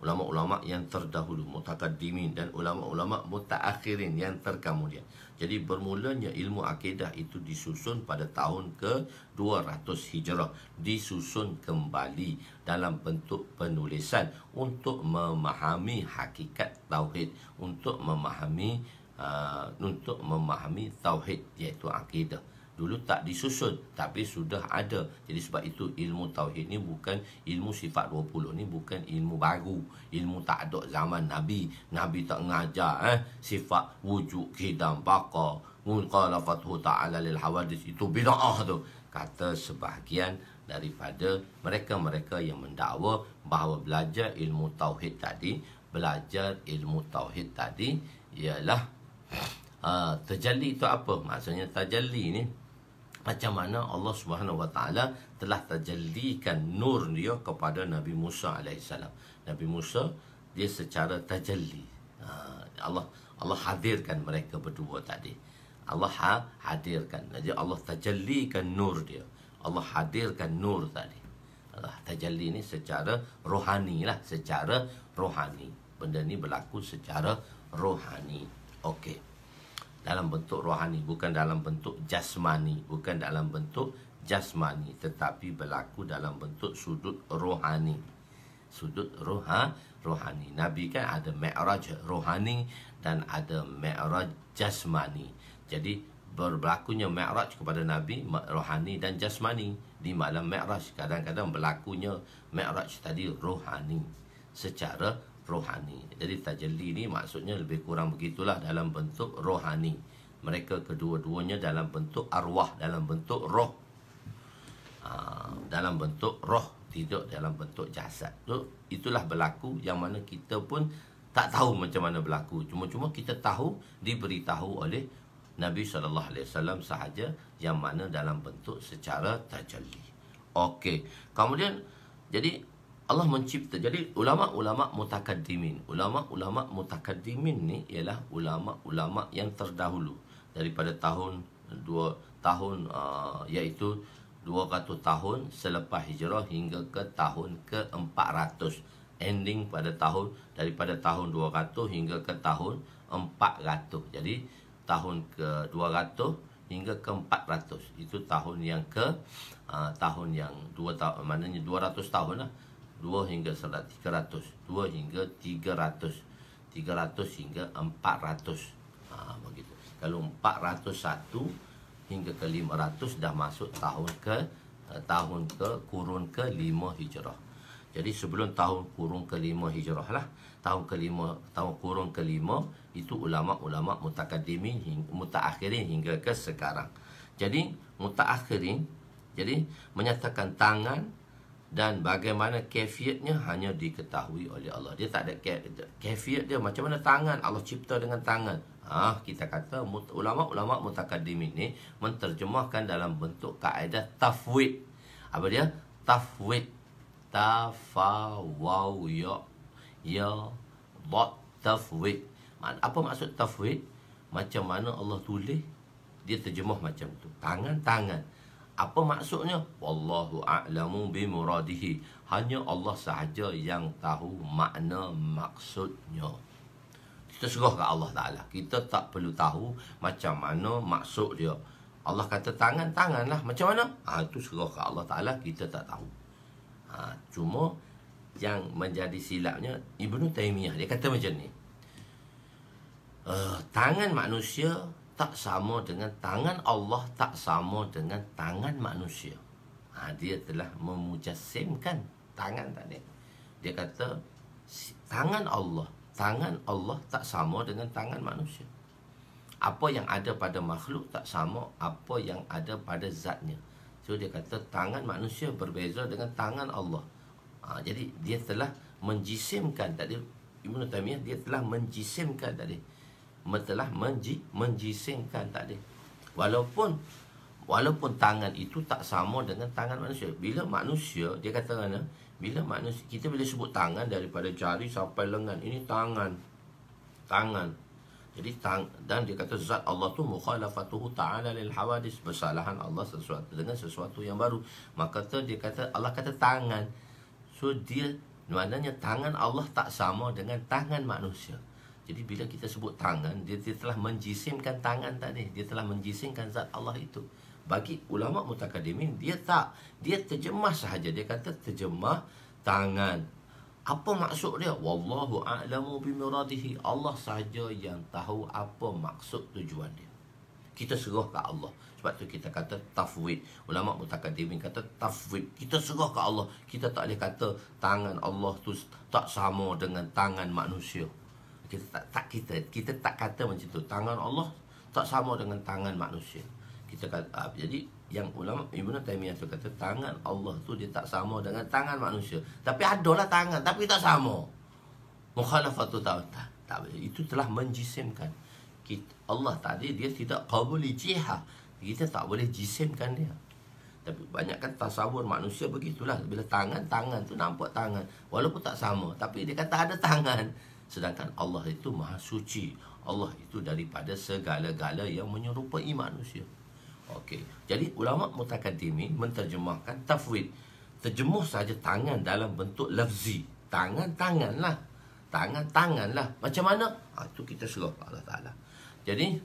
Ulama-ulama yang terdahulu, mutakaddimin, dan ulama-ulama mutaakhirin yang terkemudian. Jadi bermulanya ilmu akidah itu disusun pada tahun ke-200 Hijrah. Disusun kembali dalam bentuk penulisan untuk memahami hakikat tauhid, untuk memahami tauhid, iaitu akidah. Dulu tak disusun, tapi sudah ada. Jadi sebab itu ilmu tauhid ni bukan ilmu sifat 20 ni, bukan ilmu baru. Ilmu tak ada zaman Nabi. Nabi tak mengajar sifat wujud, qidam, baqa, mukhalafathu ta'ala lil hawadis. Itu bid'ah tu, kata sebahagian daripada mereka-mereka yang mendakwa bahawa belajar ilmu tauhid tadi ialah tajalli. Itu apa? Maksudnya tajalli ni, macam mana Allah Subhanahu Wa Taala telah tajallikan nur dia kepada Nabi Musa alaihissalam. Nabi Musa dia secara tajalli, Allah hadirkan mereka berdua tadi. Allah hadirkan. Jadi Allah tajallikan nur dia. Allah hadirkan nur tadi. Allah tajalli ni secara rohani lah, secara rohani. Benda ni berlaku secara rohani. Okey. Dalam bentuk rohani, bukan dalam bentuk jasmani, tetapi berlaku dalam bentuk sudut rohani. Rohani. Nabi kan ada mi'raj rohani dan ada mi'raj jasmani. Jadi berlakunya mi'raj kepada Nabi rohani dan jasmani di malam mi'raj. Kadang-kadang berlakunya mi'raj tadi rohani, secara rohani. Jadi tajalli ni maksudnya lebih kurang begitulah, dalam bentuk rohani. Mereka kedua-duanya dalam bentuk arwah, dalam bentuk roh. Dalam bentuk roh, tidak dalam bentuk jasad. Itulah berlaku yang mana kita pun tak tahu macam mana berlaku. Cuma-cuma kita tahu, diberitahu oleh Nabi SAW sahaja, yang mana dalam bentuk secara tajalli. Okey. Kemudian, jadi Allah mencipta. Jadi ulama-ulama mutakaddimin ni ialah ulama-ulama yang terdahulu daripada iaitu 200 tahun selepas hijrah hingga ke tahun ke-400. Ending daripada tahun 200 hingga ke tahun 400. Jadi tahun ke-200 hingga ke-400 itu tahun yang maknanya 200 tahun lah. 2 hingga 300, 2 hingga 300, 300 hingga 400. Begitu. Kalau 401 hingga ke 500 dah masuk tahun ke kurun ke-5 hijrah. Jadi sebelum tahun kurun ke-5 hijrah lah, tahun kurun ke-5 itu ulama-ulama mutakaddimin, mutaakhirin hingga ke sekarang. Jadi mutaakhirin menyatakan tangan dan bagaimana kefiatnya hanya diketahui oleh Allah. Dia tak ada kefiat dia. Macam mana tangan? Allah cipta dengan tangan. Kita kata ulama-ulama mutakaddimin ni menterjemahkan dalam bentuk kaedah tafwid. Apa dia? Tafwid. Tafawaw ya dot tafwid. Apa maksud tafwid? Macam mana Allah tulis, dia terjemah macam tu. Tangan-tangan. Apa maksudnya? Wallahu a'lamu bimuradihi. Hanya Allah sahaja yang tahu makna maksudnya. Kita serah ke Allah Ta'ala. Kita tak perlu tahu macam mana maksud dia. Allah kata tangan-tangan lah. Macam mana? Itu serah ke Allah Ta'ala. Kita tak tahu. Cuma yang menjadi silapnya, Ibnu Taimiyah, dia kata macam ni. Tangan manusia tak sama dengan tangan Allah, tak sama dengan tangan manusia. Dia telah memujassimkan tangan tadi. Dia kata tangan Allah tak sama dengan tangan manusia. Apa yang ada pada makhluk tak sama apa yang ada pada zatnya. So dia kata tangan manusia berbeza dengan tangan Allah. Jadi dia telah menjisimkan tadi. Ibn Taymiyah dia telah menjisimkan tadi. Telah menjisimkan tadi. Walaupun tangan itu tak sama dengan tangan manusia. Bila manusia, dia kata mana? Bila manusia, kita bila sebut tangan daripada jari sampai lengan, ini tangan. Jadi dan dia kata zat Allah tu mukhalafatuhu ta'ala lil hawadis, bersalahan Allah sesuatu dengan sesuatu yang baru. Maka dia kata Allah kata tangan. So dia maknanya tangan Allah tak sama dengan tangan manusia. Jadi bila kita sebut tangan, dia telah menjisimkan tangan tadi. Dia telah menjisimkan zat Allah itu. Bagi ulama mutakaddimin, dia terjemah sahaja. Dia kata terjemah tangan. Apa maksud dia? Wallahu a'lamu bimuradihi. Allah sahaja yang tahu apa maksud tujuan dia. Kita serah ke Allah. Sebab tu kita kata tafwid. Ulama mutakaddimin kata tafwid. Kita serah ke Allah. Kita tak boleh kata tangan Allah tu tak sama dengan tangan manusia. Kita tak kata macam tu. Tangan Allah tak sama dengan tangan manusia. Kita kata jadi yang ulama Ibn Taymiyah tu kata tangan Allah tu dia tak sama dengan tangan manusia. Tapi adalah tangan tapi tak sama. Mukhalafatu tak. Itu telah menjisimkan. Allah tadi dia tidak qabuli jihah. Kita tak boleh jisimkan dia. Tapi banyak kan tasawur manusia begitulah. Bila tangan tu nampak tangan. Walaupun tak sama. Tapi dia kata ada tangan. Sedangkan Allah itu maha suci. Allah itu daripada segala-gala yang menyerupai manusia. Okey. Jadi ulama mutakaddimin menterjemahkan tafwid. Terjemuh saja tangan dalam bentuk lafzi. Tangan lah. Macam mana? Itu kita serah Allah Ta'ala. Jadi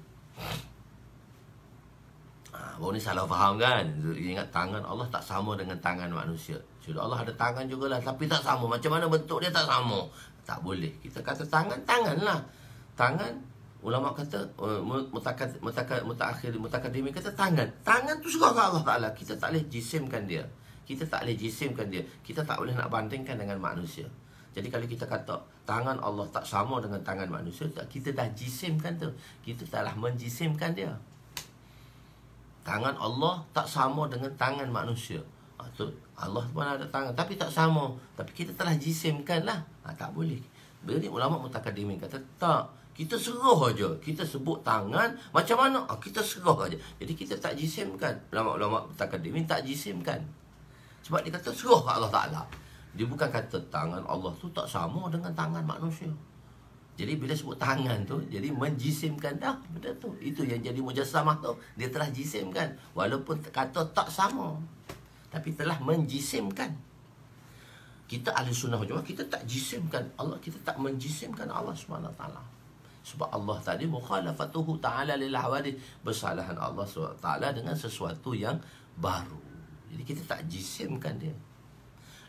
baru ni salah faham kan. Ingat tangan Allah tak sama dengan tangan manusia. Sudah Allah ada tangan jugalah tapi tak sama. Macam mana bentuk dia tak sama? Tak boleh. Kita kata tangan lah. Tangan. Ulama kata mutakaddimin kata tangan tu serah ke Allah Ta'ala. Kita tak boleh jisimkan dia. Kita tak boleh nak bandingkan dengan manusia. Jadi kalau kita kata tangan Allah tak sama dengan tangan manusia, kita dah jisimkan tu. Kita telah menjisimkan dia. Tangan Allah tak sama dengan tangan manusia. Allah pun ada tangan tapi tak sama. Tapi kita telah jisimkan lah. Tak boleh. Bila ulama mutakaddimin kata tak. Kita serah aja. Kita sebut tangan macam mana? Kita serah aja. Jadi kita tak jisimkan. Ulama-ulama mutakaddimin tak jisimkan. Sebab dia kata serah ke Allah Ta'ala. Dia bukan kata tangan Allah tu tak sama dengan tangan manusia. Jadi bila sebut tangan tu, jadi menjisimkan dah benda tu. Itu yang jadi mujassamah tu. Dia telah jisimkan. Walaupun kata tak sama. Tapi telah menjisimkan. Kita ahli sunnah wal jamaah, kita tak jisimkan Allah. Kita tak menjisimkan Allah SWT. Sebab Allah tadi mukhalafatuhu ta'ala lil hawadith, bersalahan Allah SWT dengan sesuatu yang baru. Jadi kita tak jisimkan dia.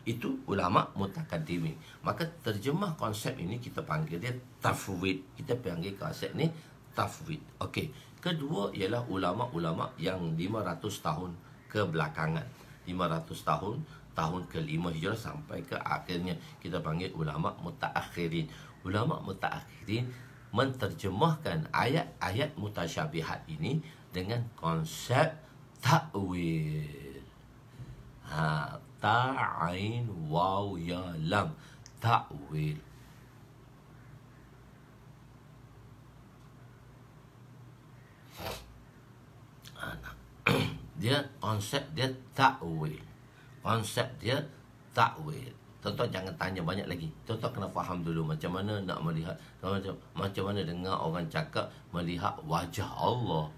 Itu ulama mutakaddimin. Maka terjemah konsep ini kita panggil dia tafwid. Kita panggil konsep ni tafwid. Okey. Kedua ialah ulama-ulama yang 500 tahun kebelakangan. 500 tahun ke-5 Hijrah sampai ke akhirnya kita panggil ulama mutaakhirin. Ulama mutaakhirin menterjemahkan ayat-ayat mutasyabihat ini dengan konsep ta'wil. Ta'ain waw ya lam, ta'wil. Dia konsep dia ta'wil. Tuan-tuan jangan tanya banyak lagi. Tuan-tuan kena faham dulu macam mana nak melihat, macam mana dengar orang cakap melihat wajah Allah.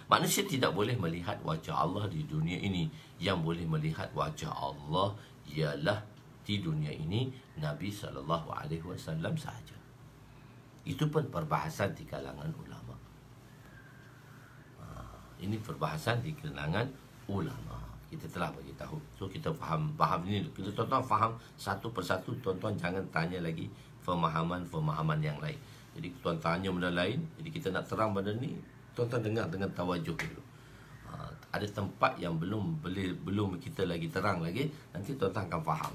Manusia tidak boleh melihat wajah Allah di dunia ini. Yang boleh melihat wajah Allah ialah di dunia ini Nabi SAW sahaja. Itu pun perbahasan di kalangan ulama. Ini perbahasan di kalangan ulama. Kita telah bagi tahu. So kita faham ini. Kita tuan-tuan faham satu persatu. Tuan-tuan jangan tanya lagi pemahaman yang lain. Jadi tuan tanya benda lain, jadi kita nak terang benda ni, tuan-tuan dengar dengan tawajuh dulu. ada tempat yang belum kita lagi terang lagi, nanti tuan-tuan akan faham.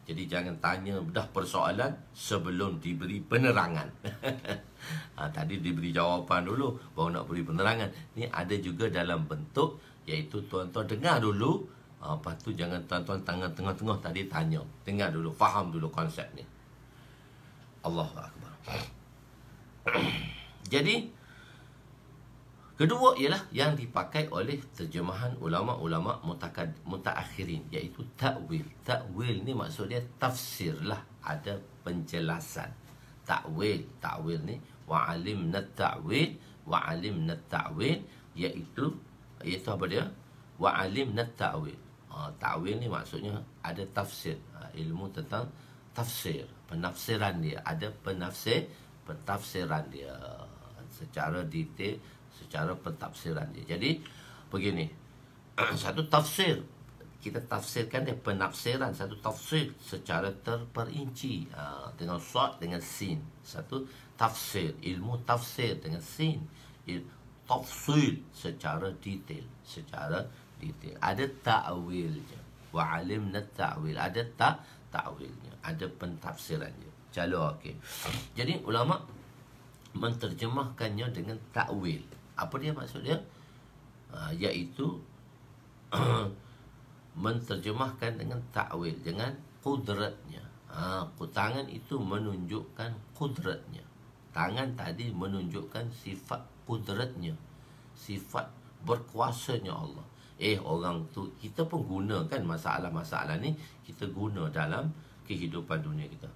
Jadi jangan tanya dah persoalan sebelum diberi penerangan. Tadi diberi jawapan dulu, baru nak beri penerangan. Ni ada juga dalam bentuk, iaitu tuan-tuan dengar dulu. Lepas tu jangan tuan-tuan tangan tengah-tengah tadi tanya. Dengar dulu, faham dulu konsep ni. Allahu Akbar. Jadi kedua ialah yang dipakai oleh terjemahan ulama-ulama mutaakhirin, iaitu ta'wil. Ta'wil ni maksud dia tafsir lah, ada penjelasan. Ta'wil ni wa'alimna ta'wil, wa'alimna ta'wil, iaitu apa dia? Wa'alimna ta'wil. Ta'wil ni maksudnya ada tafsir, ilmu tentang tafsir, penafsiran dia, ada pentafsiran dia secara detail, secara pentafsiran dia. Jadi begini, satu tafsir kita tafsirkan dia, penafsiran, satu tafsir secara terperinci dengan sad dengan sin. Satu tafsir, ilmu tafsir dengan sin, tafsil secara detail, ada ta'wilnya. Wa alimna ta'wil, ada ta'wilnya, ada pentafsirannya. Calon okey. Jadi ulama menterjemahkannya dengan ta'wil. Apa dia maksud dia? Iaitu menterjemahkan dengan ta'wil, dengan kudratnya. Tangan itu menunjukkan kudratnya. Tangan tadi menunjukkan sifat kudratnya, sifat berkuasanya Allah. Orang tu, kita pun gunakan masalah-masalah ni, kita guna dalam kehidupan dunia kita.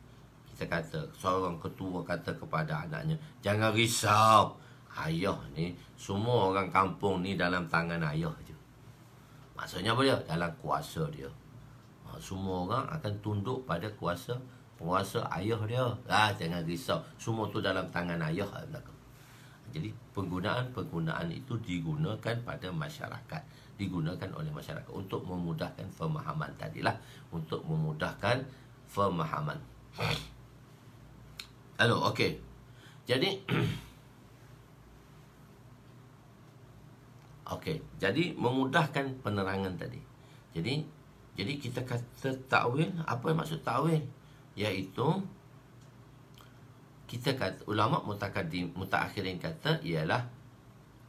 Kita kata, seorang ketua kata kepada anaknya, jangan risau, ayah ni, semua orang kampung ni dalam tangan ayah je. Maksudnya apa dia? Dalam kuasa dia. Semua orang akan tunduk pada kuasa ayah dia. Jangan risau, semua tu dalam tangan ayah. Jadi penggunaan itu digunakan pada masyarakat, digunakan oleh masyarakat untuk memudahkan pemahaman tadilah, untuk memudahkan pemahaman. Okey. Jadi jadi memudahkan penerangan tadi. Jadi kita kata ta'wil, apa yang maksud ta'wil? Iaitu kita kata, ulama mutaakhirin kata ialah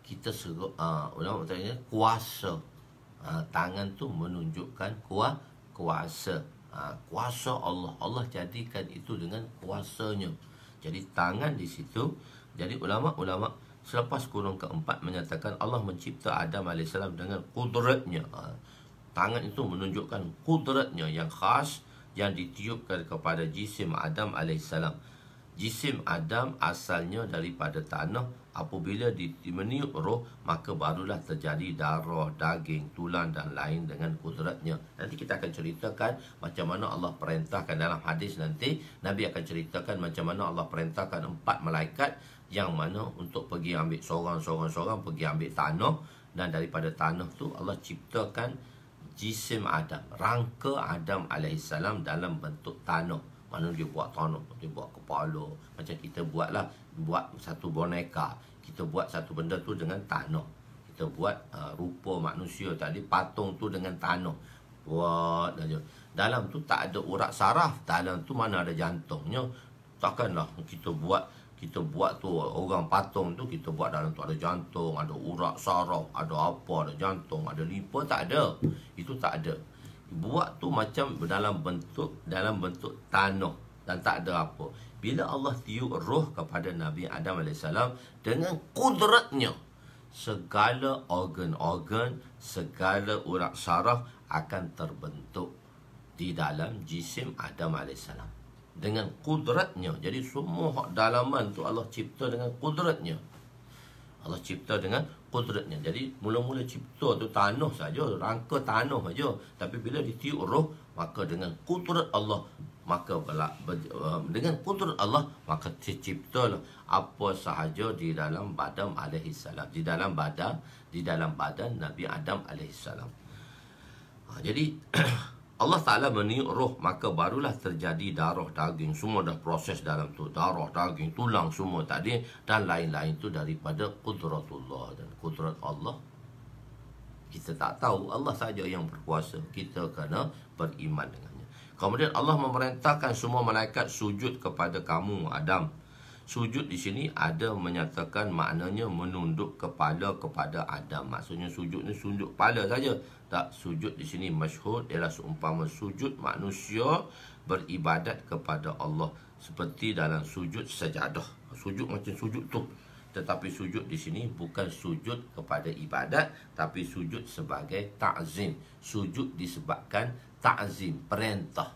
kita ulama mutaakhirin kuasa. Tangan tu menunjukkan kuasa. Kuasa Allah. Allah jadikan itu dengan kuasanya. Jadi tangan di situ. Jadi ulama selepas kurung keempat menyatakan Allah mencipta Adam AS dengan kudratnya. Tangan itu menunjukkan kudratnya yang khas, yang ditiupkan kepada jisim Adam AS. Jisim Adam asalnya daripada tanah. Apabila meniup roh, maka barulah terjadi darah, daging, tulang dan lain dengan kudratnya. Nanti kita akan ceritakan macam mana Allah perintahkan dalam hadis nanti. Nabi akan ceritakan macam mana Allah perintahkan 4 malaikat yang mana untuk pergi ambil seorang pergi ambil tanah, dan daripada tanah tu Allah ciptakan jisim Adam, rangka Adam AS dalam bentuk tanah. Mana dia buat tanah, dia buat kepala, macam kita buat satu boneka, kita buat satu benda tu dengan tanah. Kita buat rupa manusia tadi, patung tu dengan tanah. Buat aja. Dalam tu tak ada urat saraf, dalam tu mana ada jantungnya. Takkanlah kita buat tu orang patung tu, kita buat dalam tu ada jantung, ada urat saraf, ada apa, ada jantung, ada limpa, tak ada. Itu tak ada. Buat tu macam dalam bentuk tanah dan tak ada apa. Bila Allah tiup roh kepada Nabi Adam AS dengan kudratnya, segala organ-organ, segala urat saraf akan terbentuk di dalam jisim Adam AS dengan kudratnya. Jadi semua hak dalaman tu Allah cipta dengan kudratnya. Allah cipta dengan kudratnya. Jadi mula-mula cipta tu tanah saja, rangka tanah saja. Tapi bila ditiup roh, maka dengan kudrat Allah, maka dengan kudrat Allah, maka terciptalah apa sahaja di dalam badan alaihissalam, di dalam badan Nabi Adam alaihissalam. Jadi Allah Ta'ala meniup roh, maka barulah terjadi darah, daging, semua dah proses dalam tu. Darah, daging, tulang semua tadi dan lain-lain tu daripada kudratullah. Dan kudrat Allah Kita tak tahu, Allah saja yang berkuasa. Kita kena beriman dengannya. Kemudian Allah memerintahkan semua malaikat sujud kepada kamu Adam. Sujud di sini ada menyatakan maknanya menunduk kepala kepada Adam. Maksudnya sujud ni sujud kepala saja. Tak, sujud di sini masyhur ialah seumpama sujud manusia beribadat kepada Allah seperti dalam sujud sajadah. Sujud macam sujud tu. Tetapi sujud di sini bukan sujud kepada ibadat, tapi sujud sebagai ta'zim. Sujud disebabkan ta'zim, perintah.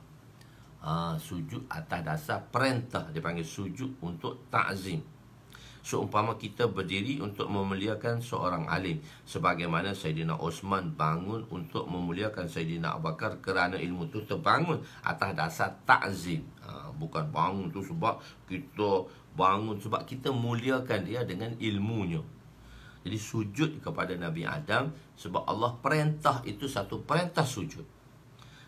Sujud atas dasar perintah, dipanggil sujud untuk ta'zim. Seumpama kita berdiri untuk memuliakan seorang alim, sebagaimana Saidina Osman bangun untuk memuliakan Saidina Abu Bakar kerana ilmu itu terbangun atas dasar ta'zim. Bukan bangun tu sebab kita bangun, sebab kita muliakan dia dengan ilmunya. Jadi sujud kepada Nabi Adam sebab Allah perintah, itu satu perintah sujud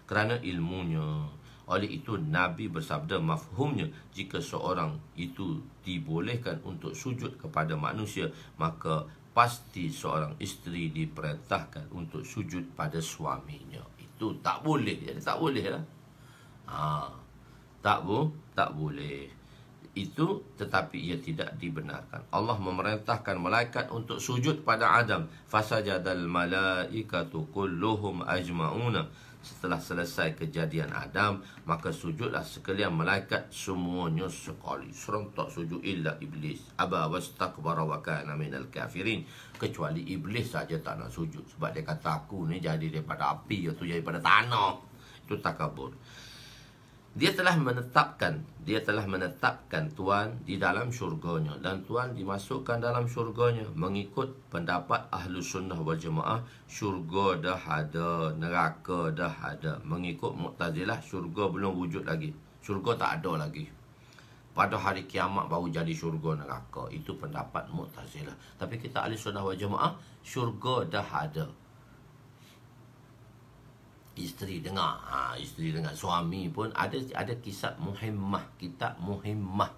kerana ilmunya. Oleh itu Nabi bersabda mafhumnya, jika seorang itu dibolehkan untuk sujud kepada manusia, maka pasti seorang isteri diperintahkan untuk sujud pada suaminya. Itu tak boleh, jadi tak boleh lah. Tak boleh. Itu tetapi ia tidak dibenarkan. Allah memerintahkan malaikat untuk sujud pada Adam. Fasajadal malaikatu kulluhum ajma'una. Setelah selesai kejadian Adam, maka sujudlah sekalian malaikat semuanya sekali. Serentak sujud illa iblis. Aba wastakbara wa kana minal kafirin. Kecuali iblis saja tak nak sujud. Sebab dia kata aku ni jadi daripada api, atau jadi daripada tanah. Itu takabur. Dia telah menetapkan Tuhan di dalam syurganya, dan Tuhan dimasukkan dalam syurganya. Mengikut pendapat Ahlu Sunnah wal Jamaah, syurga dah ada, neraka dah ada. Mengikut Mu'tazilah, syurga belum wujud lagi. Syurga tak ada lagi. Pada hari kiamat baru jadi syurga neraka. Itu pendapat Mu'tazilah. Tapi kita Ahli Sunnah wal Jamaah, syurga dah ada. Isteri dengar, isteri dengar. Suami pun ada kisah muhimmah, kitab muhimmah.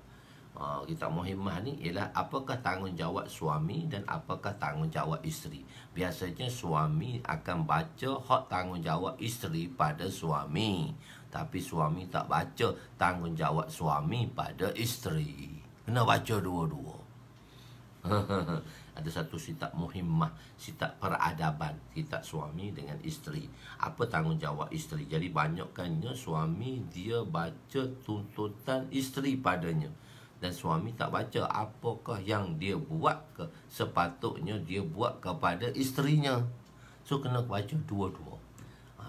Kitab muhimmah ni ialah apakah tanggungjawab suami dan apakah tanggungjawab isteri. Biasanya suami akan baca hak tanggungjawab isteri pada suami, tapi suami tak baca tanggungjawab suami pada isteri. Kena baca dua-dua. Ada satu kitab muhimmah, kitab peradaban, kitab suami dengan isteri. Apa tanggungjawab isteri? Jadi banyakkannya suami dia baca tuntutan isteri padanya, dan suami tak baca apakah yang dia buat sepatutnya dia buat kepada isterinya. So kena baca dua-dua.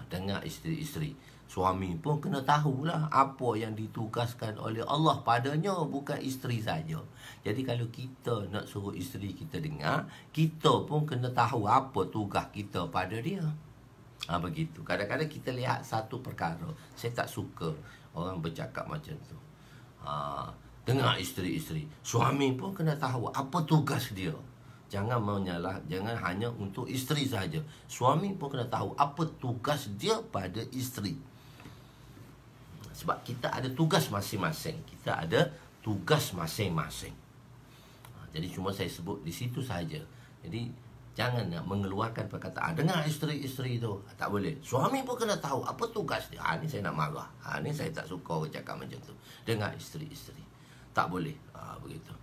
Dengar isteri-isteri. Suami pun kena tahulah apa yang ditugaskan oleh Allah padanya, bukan isteri saja. Jadi kalau kita nak suruh isteri kita dengar, kita pun kena tahu apa tugas kita pada dia. Begitu. Kadang-kadang kita lihat satu perkara, saya tak suka orang bercakap macam tu. Dengar isteri-isteri. Suami pun kena tahu apa tugas dia. Jangan hanya untuk isteri saja. Suami pun kena tahu apa tugas dia pada isteri. Sebab kita ada tugas masing-masing. Jadi cuma saya sebut di situ saja. Jadi jangan nak mengeluarkan perkataan dengar isteri-isteri tu. Tak boleh. Suami pun kena tahu apa tugas dia. Ni saya nak marah. Ni saya tak suka orang cakap macam tu. Dengar isteri-isteri. Tak boleh. Begitu.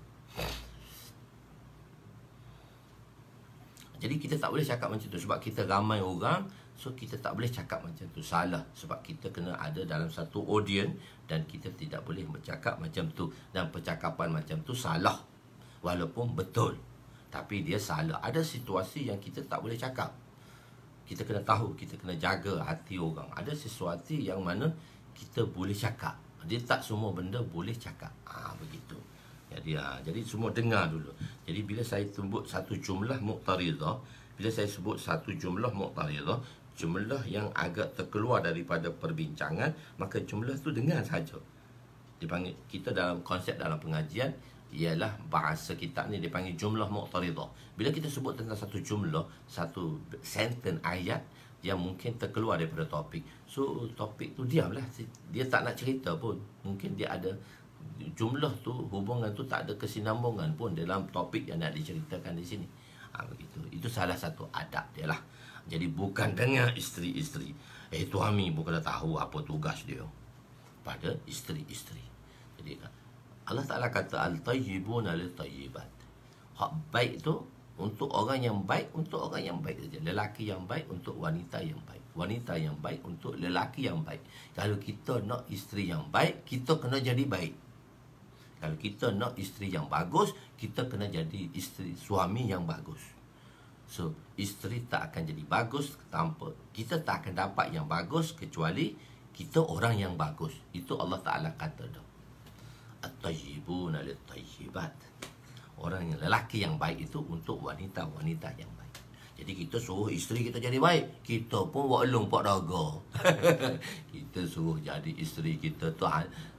Jadi kita tak boleh cakap macam tu sebab kita ramai orang. So kita tak boleh cakap macam tu, salah. Sebab kita kena ada dalam satu audience, dan kita tidak boleh bercakap macam tu. Dan percakapan macam tu salah, walaupun betul, tapi dia salah. Ada situasi yang kita tak boleh cakap. Kita kena tahu, kita kena jaga hati orang. Ada sesuatu yang mana kita boleh cakap. Dia tak semua benda boleh cakap. Begitu. Jadi semua dengar dulu. Jadi bila saya sebut satu jumlah muqtaridah, jumlah yang agak terkeluar daripada perbincangan, maka jumlah tu dengar saja. Dipanggil, kita dalam konsep dalam pengajian ialah bahasa kita ni dipanggil jumlah muqtaridah. Bila kita sebut tentang satu jumlah, satu sentence ayat yang mungkin terkeluar daripada topik, so topik tu diamlah, dia tak nak cerita pun. Mungkin dia ada jumlah tu, hubungan tu tak ada kesinambungan pun dalam topik yang nak diceritakan di sini. Begitu. Itu salah satu adab dia lah. Jadi bukan dengan isteri-isteri. Suami pun kena tahu apa tugas dia pada isteri-isteri. Jadi Allah Ta'ala kata al-tayyibuna lit-tayyibat. Hak baik tu untuk orang yang baik, untuk orang yang baik saja. Lelaki yang baik untuk wanita yang baik. Wanita yang baik untuk lelaki yang baik. Kalau kita nak isteri yang baik, kita kena jadi baik. Kalau kita nak isteri yang bagus, kita kena jadi isteri suami yang bagus. So, isteri tak akan jadi bagus tanpa kita tak akan dapat yang bagus kecuali kita orang yang bagus. Itu Allah Ta'ala kata dah. At-tayyibuna lit-tayyibat. Orang yang lelaki yang baik itu untuk wanita-wanita yang baik. Jadi kita suruh isteri kita jadi baik. Kita pun waklung pak daga. Kita suruh jadi isteri kita tu,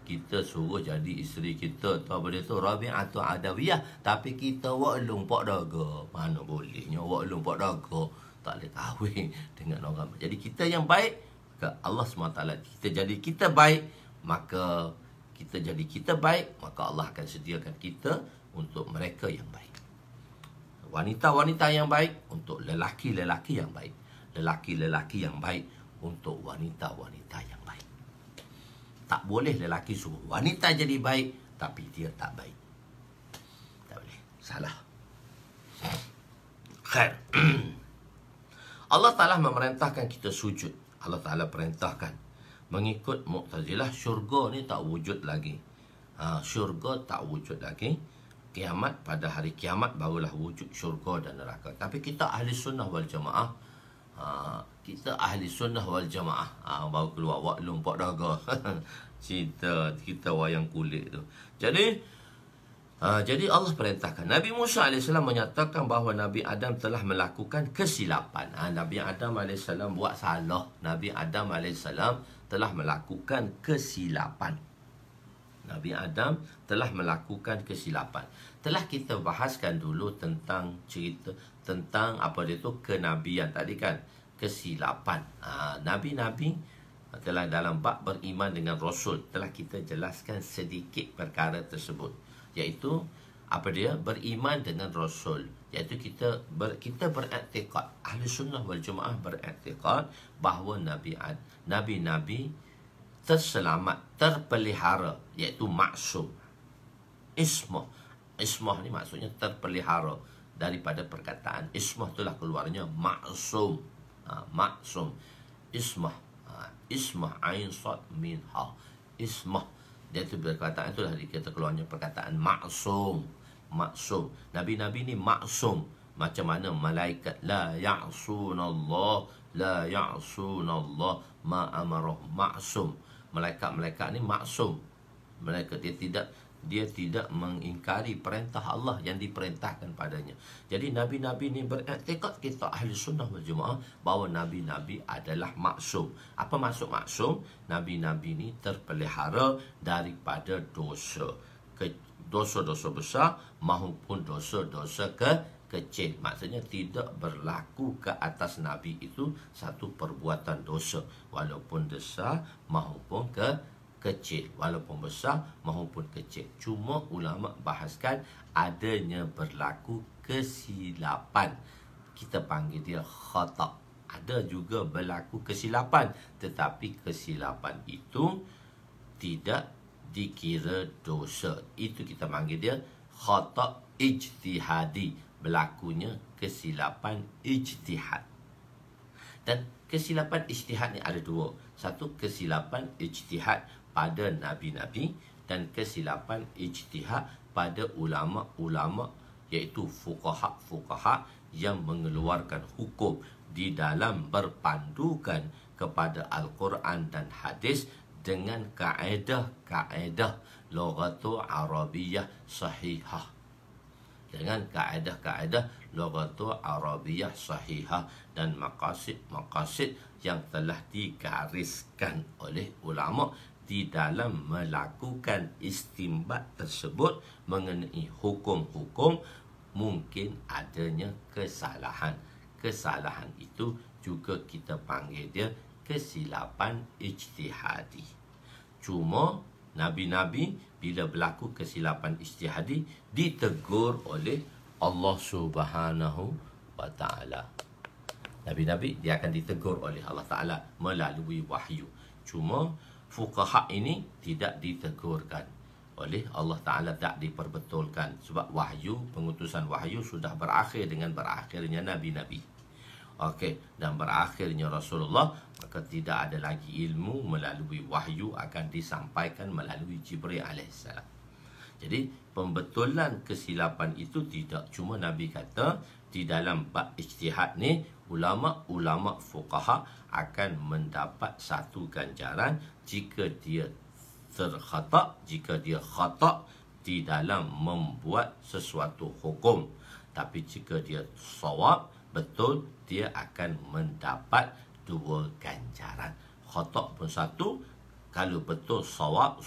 kita suruh jadi isteri kita tu apa dia tu, Rabi'atu Adawiyah, tapi kita waklung pak daga. Mana bolehnya waklung pak daga, tak boleh kahwin dengan orang. Jadi kita yang baik, Allah SWT kita jadi kita baik, maka kita jadi kita baik, maka Allah akan sediakan kita untuk mereka yang baik. Wanita-wanita yang baik untuk lelaki-lelaki yang baik. Lelaki-lelaki yang baik untuk wanita-wanita yang baik. Tak boleh lelaki suruh wanita jadi baik tapi dia tak baik. Tak boleh. Salah. Khair. Allah Ta'ala memerintahkan kita sujud. Allah Ta'ala perintahkan mengikut Mu'tazilah, syurga ni tak wujud lagi. Syurga tak wujud lagi. Kiamat, pada hari kiamat barulah wujud syurga dan neraka. Tapi kita ahli sunnah wal jamaah, kita ahli sunnah wal jamaah, baru keluar waklum pak daga. Cerita kita wayang kulit tu. Jadi Allah perintahkan. Nabi Musa AS menyatakan bahawa Nabi Adam telah melakukan kesilapan. Nabi Adam AS buat salah. Nabi Adam AS telah melakukan kesilapan. Nabi Adam telah melakukan kesilapan. Telah kita bahaskan dulu tentang cerita, tentang apa dia tu, kenabian tadi kan, kesilapan. Nabi-nabi telah dalam bab beriman dengan Rasul, telah kita jelaskan sedikit perkara tersebut. Iaitu, apa dia? Beriman dengan Rasul. Iaitu kita beriktikad, ahli sunnah wal jamaah beriktikad bahawa nabi-nabi terselamat, terpelihara, iaitu maksum. Ismah ni maksudnya terpelihara daripada perkataan. Ismah itulah keluarnya maksum. Maksum. Ismah. Ismah ain sad min ha. Ismah. Dia tu perkataan itulah dikata keluarnya perkataan maksum. Maksum. Nabi-nabi ni maksum. Macam mana malaikat la ya'sunallah ma amarah, maksum. Malaikat-malaikat ni maksum. Dia tidak mengingkari perintah Allah yang diperintahkan padanya. Jadi nabi-nabi ni beriktikad, kita ahli sunnah wal jamaah, bahawa nabi-nabi adalah maksum. Apa maksud maksum? Nabi-nabi ni terpelihara daripada dosa. Dosa-dosa besar maupun dosa-dosa kecil. Maksudnya tidak berlaku ke atas Nabi itu satu perbuatan dosa, walaupun besar maupun kecil, walaupun besar maupun kecil. Cuma ulama bahaskan adanya berlaku kesilapan, kita panggil dia khata'. Ada juga berlaku kesilapan, tetapi kesilapan itu tidak dikira dosa. Itu kita panggil dia khata' ijtihadi. Berlakunya kesilapan ijtihad. Dan kesilapan ijtihad ni ada dua. Satu, kesilapan ijtihad pada nabi-nabi, dan kesilapan ijtihad pada ulama-ulama, iaitu fuqaha yang mengeluarkan hukum di dalam berpandukan kepada Al-Quran dan hadis dengan kaedah-kaedah lughatu Arabiyah sahihah. Dengan kaedah-kaedah lughatu Arabiyah sahihah dan maqasid yang telah digariskan oleh ulama di dalam melakukan istinbat tersebut mengenai hukum-hukum. Mungkin adanya kesalahan. Kesalahan itu juga kita panggil dia kesilapan ijtihadi. Cuma nabi-nabi bila berlaku kesilapan ijtihadi ditegur oleh Allah Subhanahu wa ta'ala. Nabi-nabi dia akan ditegur oleh Allah Ta'ala melalui wahyu. Cuma fuqaha ini tidak ditegurkan oleh Allah Ta'ala, tak diperbetulkan. Sebab wahyu, pengutusan wahyu sudah berakhir dengan berakhirnya Nabi-nabi. Okey, dan berakhirnya Rasulullah, maka tidak ada lagi ilmu melalui wahyu akan disampaikan melalui Jibril alaihissalam. Jadi pembetulan kesilapan itu tidak cuma Nabi kata, di dalam bab ijtihad ni ulama-ulama fuqaha akan mendapat satu ganjaran jika dia terkhata, jika dia khata di dalam membuat sesuatu hukum. Tapi jika dia sawab, betul, dia akan mendapat dua ganjaran. Khata pun satu, kalau betul sawab,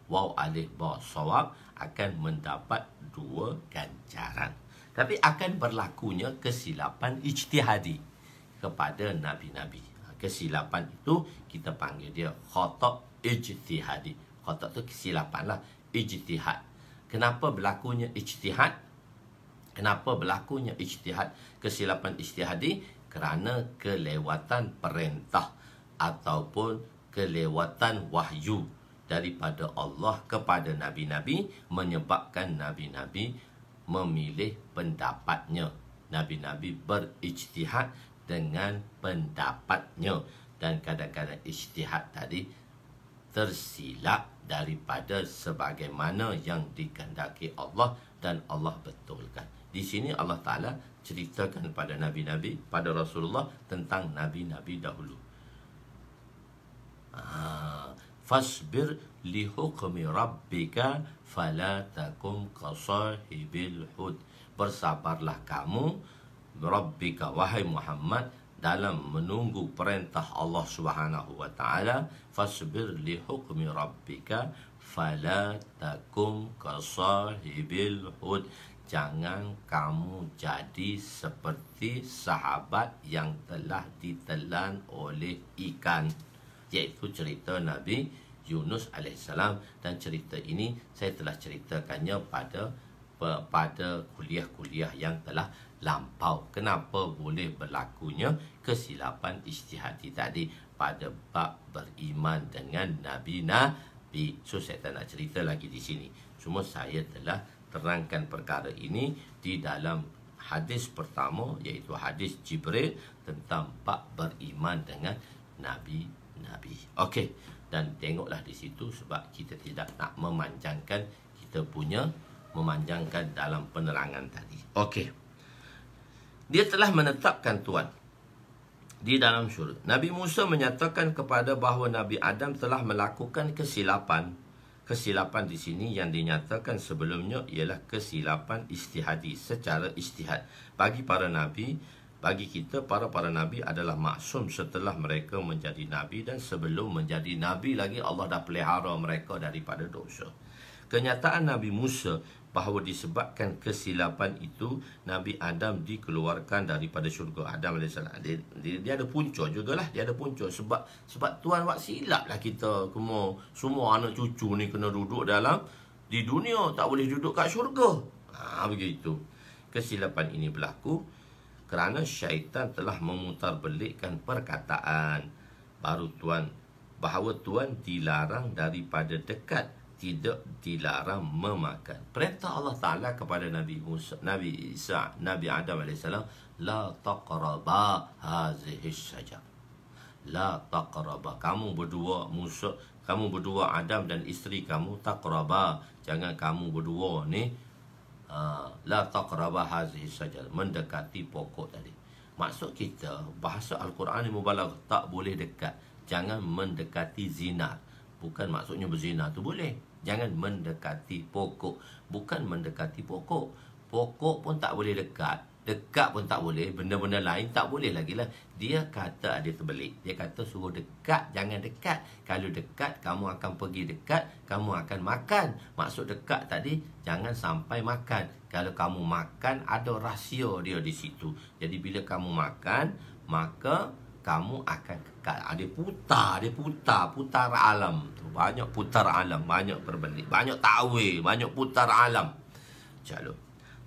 waw alif ba sawab, akan mendapat dua ganjaran. Tapi akan berlakunya kesilapan ijtihadi kepada nabi-nabi. Kesilapan itu kita panggil dia khata ijtihadi. Khata tu kesilapan lah, ijtihad. Kenapa berlakunya ijtihad? Kenapa berlakunya ijtihad? Kesilapan ijtihadi kerana kelewatan perintah ataupun kelewatan wahyu daripada Allah kepada nabi-nabi, menyebabkan nabi-nabi memilih pendapatnya. Nabi-nabi berijtihad dengan pendapatnya, dan kadang-kadang ijtihad tadi tersilap daripada sebagaimana yang dikehendaki Allah dan Allah betulkan. Di sini Allah Ta'ala ceritakan pada nabi-nabi, pada Rasulullah, tentang nabi-nabi dahulu. Fasbir li hukmi rabbika fala takum kasahibil hud. Bersabarlah kamu, rabbika, wahai Muhammad, dalam menunggu perintah Allah Subhanahu wa taala. Fasbir li hukmi rabbika fala takum kasahibil hud. Jangan kamu jadi seperti sahabat yang telah ditelan oleh ikan, iaitu cerita Nabi Yunus alaihissalam. Dan cerita ini saya telah ceritakannya pada kuliah-kuliah yang telah lampau. Kenapa boleh berlakunya kesilapan ijtihadi tadi pada bab beriman dengan nabi-nabi. So saya tak nak cerita lagi di sini. Cuma saya telah terangkan perkara ini di dalam hadis pertama, iaitu hadis Jibril tentang bab beriman dengan nabi-nabi. Okey, dan tengoklah di situ, sebab kita tidak nak memanjangkan dalam penerangan tadi. Okey. Dia telah menetapkan Tuhan di dalam syurga. Nabi Musa menyatakan kepada bahawa Nabi Adam telah melakukan kesilapan. Kesilapan di sini yang dinyatakan sebelumnya ialah kesilapan ijtihadi, secara ijtihad. Bagi para nabi, bagi kita, para nabi adalah maksum setelah mereka menjadi nabi, dan sebelum menjadi nabi lagi Allah dah pelihara mereka daripada dosa. Kenyataan Nabi Musa bahawa disebabkan kesilapan itu Nabi Adam dikeluarkan daripada syurga. Adam AS dia ada punca jugalah, dia ada punca sebab Tuhan buat silap lah kita semua anak cucu ni kena duduk di dunia, tak boleh duduk kat syurga. Begitu. Kesilapan ini berlaku kerana syaitan telah memutarbelikkan perkataan bahawa Tuhan dilarang daripada dekat, tidak dilarang memakan. Perintah Allah Ta'ala kepada Nabi Musa, Nabi Isa, Nabi Adam AS, la taqraba hazihi syajar. La taqraba. Kamu berdua Musa, kamu berdua Adam dan isteri kamu, taqraba. Jangan kamu berdua ni la taqraba hazihi syajar, mendekati pokok tadi. Maksud kita, bahasa Al-Quran ni mubalaghah, tak boleh dekat. Jangan mendekati zina. Bukan maksudnya berzina tu boleh. Jangan mendekati pokok. Bukan mendekati pokok. Pokok pun tak boleh dekat. Dekat pun tak boleh. Benda-benda lain tak boleh lagi lah. Dia kata ada terbelik. Dia kata suruh dekat, jangan dekat. Kalau dekat, kamu akan pergi dekat, kamu akan makan. Maksud dekat tadi, jangan sampai makan. Kalau kamu makan, ada rahsia dia di situ. Jadi bila kamu makan, maka kamu akan kekal. Dia putar alam. Banyak putar alam, banyak berbelit, banyak takwil, banyak putar alam. Lalu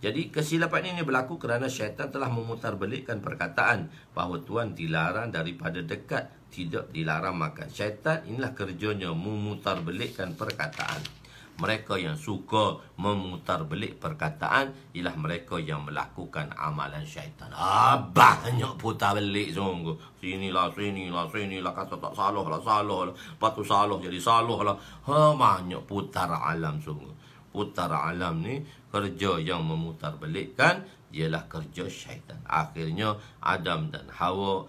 Jadi kesilapan ini berlaku kerana syaitan telah memutarbelikkan perkataan bahawa Tuhan dilarang daripada dekat, tidak dilarang makan. Syaitan inilah kerjanya memutarbelikkan perkataan. Mereka yang suka memutarbelik perkataan ialah mereka yang melakukan amalan syaitan. Banyak putar belik sungguh. Sinilah, kata tak salah lah. Lepas tu salah jadi salah lah. Banyak putar alam sungguh. Putar alam ni kerja yang memutarbelikkan ialah kerja syaitan. Akhirnya Adam dan Hawa,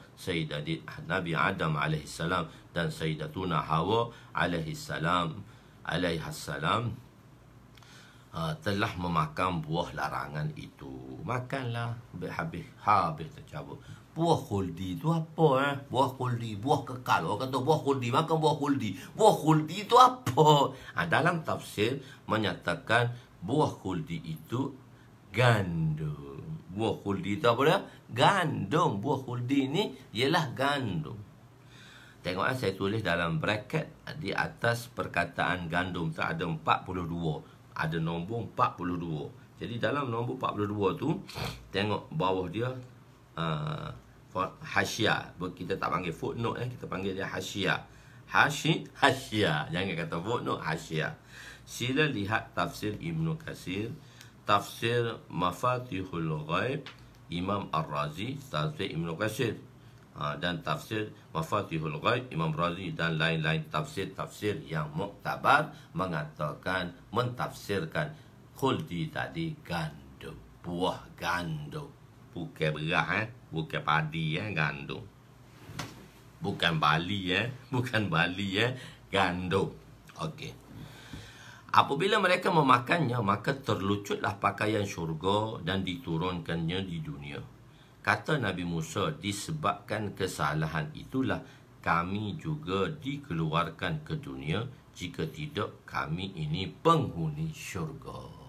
Nabi Adam alaihissalam dan Sayyidatuna Hawa alaihissalam telah memakan buah larangan itu. Makanlah habis tercabut. Buah khuldi itu apa? Buah khuldi, buah kekal. Orang kata buah khuldi, makan buah khuldi. Buah khuldi itu apa? Dalam tafsir menyatakan buah khuldi itu gandum. Buah khuldi itu apa dia? Gandum. Buah khuldi ni ialah gandum. Tengok saya tulis dalam bracket di atas perkataan gandum tu ada 42. Ada nombor 42. Jadi dalam nombor 42 tu tengok bawah dia hasyiah. Kita tak panggil footnote, kita panggil dia hasyiah. Hasyiah. Jangan kata footnote, hasyiah. Sila lihat tafsir Ibnu Katsir, tafsir Mafatihul Ghaib Imam Ar-Razi, tafsir Ibnu Katsir, dan tafsir Mafatihul Ghaib Imam Razi dan lain-lain tafsir-tafsir yang muktabar mengatakan, mentafsirkan khuldi tadi gandum, buah gandum. Bukan beras, bukan padi, gandum. Bukan bali, gandum. Okey. Apabila mereka memakannya, maka terlucutlah pakaian syurga dan diturunkannya di dunia. Kata Nabi Musa, disebabkan kesalahan itulah kami juga dikeluarkan ke dunia, jika tidak kami ini penghuni syurga.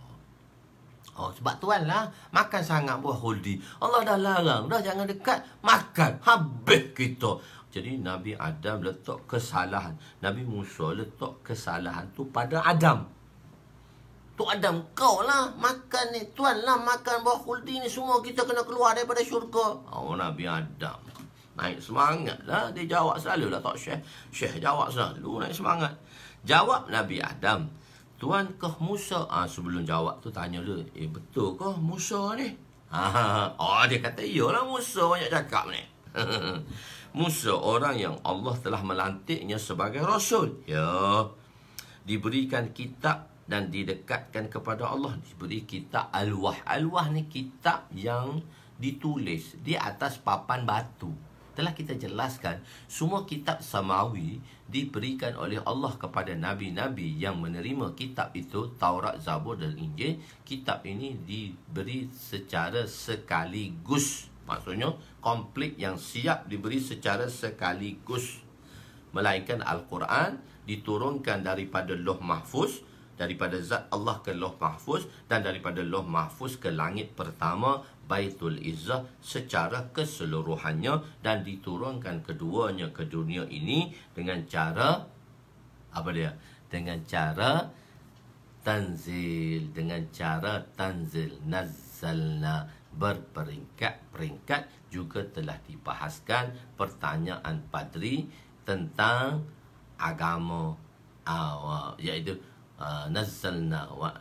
Sebab Tuan lah makan sangat buah khuldi. Allah dah larang, dah jangan dekat, makan, habis kita. Jadi Nabi Adam letak kesalahan, Nabi Musa letak kesalahan tu pada Adam. Tu Adam, kau lah makan ni, Tuan lah makan buah khuldi ni, semua kita kena keluar daripada syurga. Nabi Adam naik semangat lah. Dia jawab selalu lah, tak Syekh jawab selalu naik semangat. Jawab Nabi Adam, Tuan kah Musa? Sebelum jawab tu tanya dia, betul kah Musa ni? Dia kata, iyalah Musa banyak cakap ni. Musa orang yang Allah telah melantiknya sebagai Rasul. Ya, diberikan kitab dan didekatkan kepada Allah. Diberi kitab Al-Wah. Al-Wah ni kitab yang ditulis di atas papan batu. Telah kita jelaskan, semua kitab samawi diberikan oleh Allah kepada nabi-nabi yang menerima kitab itu, Taurat, Zabur dan Injil. Kitab ini diberi secara sekaligus. Maksudnya komplit, yang siap diberi secara sekaligus. Melainkan Al-Quran diturunkan daripada Lauh Mahfuz, daripada zat Allah ke Lauh Mahfuz, dan daripada Lauh Mahfuz ke langit pertama Baitul Izzah secara keseluruhannya, dan diturunkan keduanya ke dunia ini dengan cara apa dia? Dengan cara tanzil, dengan cara tanzil, nazzalna, berperingkat-peringkat. Juga telah dibahaskan pertanyaan padri tentang agama, iaitu nazzalna wa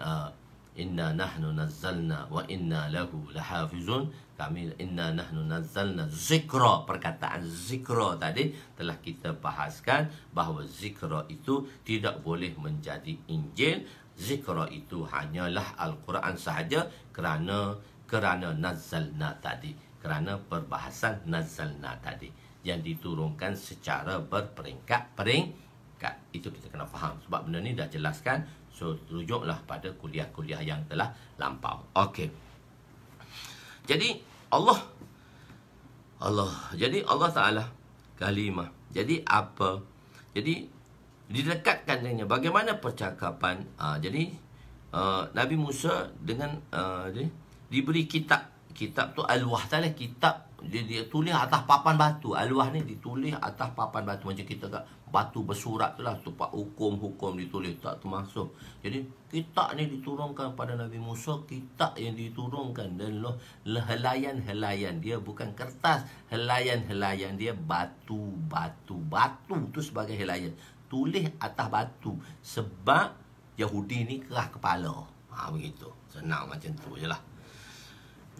inna nahnu nazzalna wa inna lahu lahafizun. Kami inna nahnu nazzalna zikra. Perkataan zikra tadi telah kita bahaskan bahawa zikra itu tidak boleh menjadi Injil. Zikra itu hanyalah Al-Quran sahaja, kerana nazzalna tadi, kerana perbahasan nazzalna tadi yang diturunkan secara berperingkat-peringkat. Itu kita kena faham. Sebab benda ni dah jelaskan, so rujuklah pada kuliah-kuliah yang telah lampau. Okey. Jadi Allah Ta'ala kalimah. Jadi apa? Jadi didekatkan dengannya. Bagaimana percakapan? Jadi Nabi Musa dengan diberi kitab Kitab tu alwah tak lah, kitab dia tulis atas papan batu. Alwah ni ditulis atas papan batu. Macam kita kat batu bersurat tu lah, tempat hukum-hukum ditulis, tak termasuk. Jadi kitab ni diturunkan pada Nabi Musa, kitab yang diturunkan dan helaian-helaian dia bukan kertas, helaian-helaian dia batu tu sebagai helaian. Tulis atas batu sebab Yahudi ni keras kepala. Begitu. Senang macam tu je lah.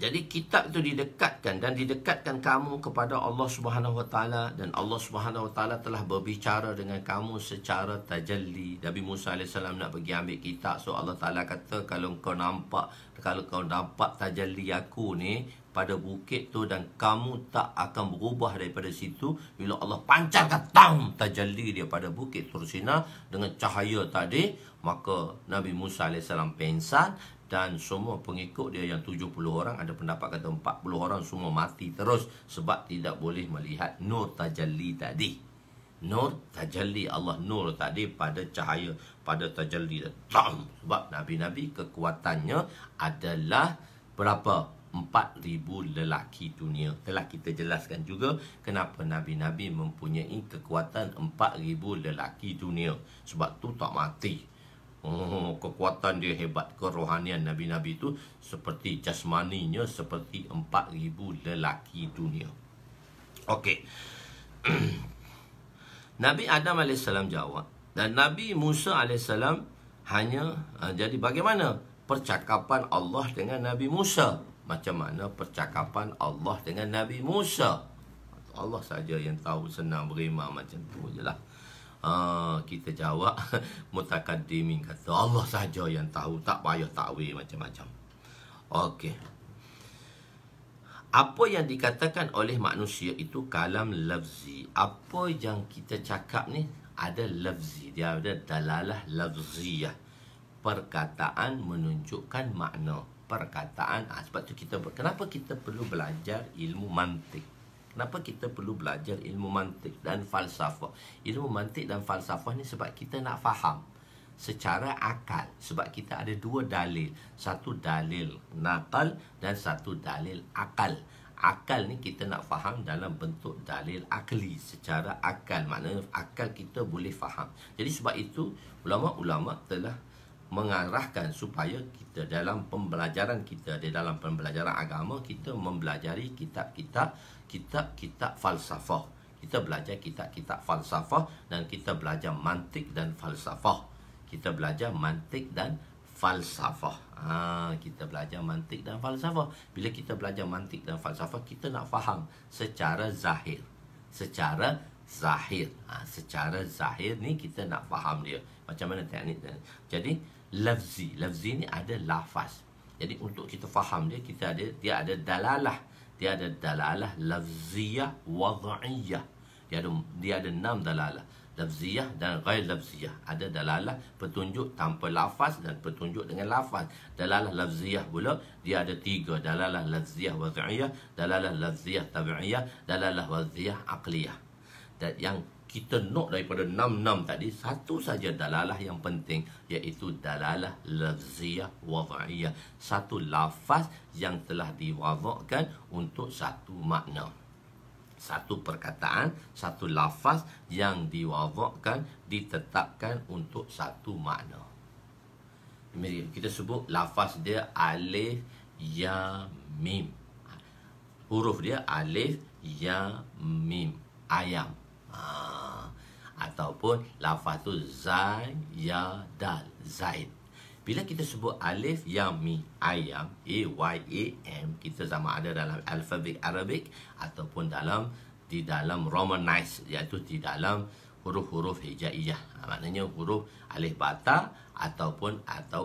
Jadi kitab itu didekatkan dan didekatkan kamu kepada Allah Subhanahu Wa Taala, dan Allah Subhanahu Wa Taala telah berbicara dengan kamu secara tajalli. Nabi Musa AS nak pergi ambil kitab, so Allah Taala kata kalau kau nampak tajalli aku ni pada bukit tu dan kamu tak akan berubah daripada situ, bila Allah pancarkan tajalli dia pada bukit Tur Sina dengan cahaya tadi, maka Nabi Musa AS pengsan. Dan semua pengikut dia yang 70 orang, ada pendapat kata 40 orang, semua mati terus sebab tidak boleh melihat nur tajalli tadi. Nur tajalli Allah, nur tadi pada cahaya, pada tajalli. Sebab Nabi-Nabi kekuatannya adalah berapa? 4,000 lelaki dunia. Telah kita jelaskan juga kenapa Nabi-Nabi mempunyai kekuatan 4,000 lelaki dunia. Sebab tu tak mati. Kekuatan dia hebat. Kerohanian Nabi-Nabi itu seperti jasmaninya seperti 4,000 lelaki dunia. Okey. Nabi Adam AS jawab, dan Nabi Musa AS hanya jadi bagaimana percakapan Allah dengan Nabi Musa? Macam mana percakapan Allah dengan Nabi Musa? Allah saja yang tahu, senang berimam macam tu je lah. Kita jawab mutakaddimin kata Allah saja yang tahu, tak payah takwil macam-macam. Okey. Apa yang dikatakan oleh manusia itu kalam lafzi. Apa yang kita cakap ni ada lafzi, dia ada dalalah lafziyah. Perkataan menunjukkan makna. Perkataan. Sebab tu kenapa kita perlu belajar ilmu mantik? Kenapa kita perlu belajar ilmu mantik dan falsafah? Ilmu mantik dan falsafah ni sebab kita nak faham secara akal. Sebab kita ada dua dalil. Satu dalil nakal dan satu dalil akal. Akal ni kita nak faham dalam bentuk dalil akli, secara akal. Maknanya akal kita boleh faham. Jadi sebab itu ulama-ulama telah mengarahkan supaya kita dalam pembelajaran kita, di dalam pembelajaran agama, kita mempelajari kitab-kitab falsafah. Kita belajar kitab-kitab falsafah dan kita belajar mantik dan falsafah. Kita belajar mantik dan falsafah. Kita belajar mantik dan falsafah. Bila kita belajar mantik dan falsafah, kita nak faham secara zahir. Secara zahir ni kita nak faham dia. Macam mana teknik dia. Jadi lafzi ni ada lafaz. Jadi untuk kita faham dia, dia ada dalalah. Dia ada dalalah lafziyah wad'iyah. Dia ada 6 dalalah. Lafziyah dan ghair lafziyah. Ada dalalah petunjuk tanpa lafaz dan petunjuk dengan lafaz. Dalalah lafziyah pula dia ada 3. Dalalah lafziyah wad'iyah, dalalah lafziyah tabi'iyah, dalalah lafziyah aqliyah. Dan yang kita note daripada 6 tadi, satu saja dalalah yang penting, iaitu dalalah lafziyah wad'iyah. Satu lafaz yang telah diwadakkan untuk satu makna. Satu perkataan, satu lafaz yang diwadakkan, ditetapkan untuk satu makna. Kita sebut lafaz dia alif, ya, mim. Huruf dia alif, ya, mim. Ayam. Ataupun lafaz tu zai, ya, dal. Zaid. Bila kita sebut alif, ya, mim, ayam, A-Y-A-M, kita sama ada dalam alfabet Arabik ataupun di dalam Romanized, iaitu di dalam huruf-huruf hijaiyah. Maknanya huruf alif bata atau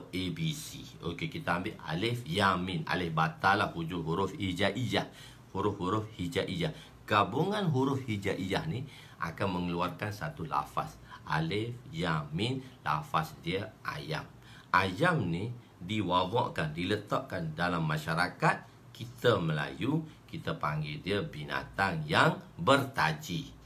ABC. Okey, kita ambil alif, ya, mim. Alif bata lah hujung huruf hijaiyah. Huruf-huruf hijaiyah. Gabungan huruf hijaiyah ni akan mengeluarkan satu lafaz. Alif, ya, mim, lafaz dia ayam. Ayam ni diwadakkan, diletakkan dalam masyarakat kita Melayu, kita panggil dia binatang yang bertaji.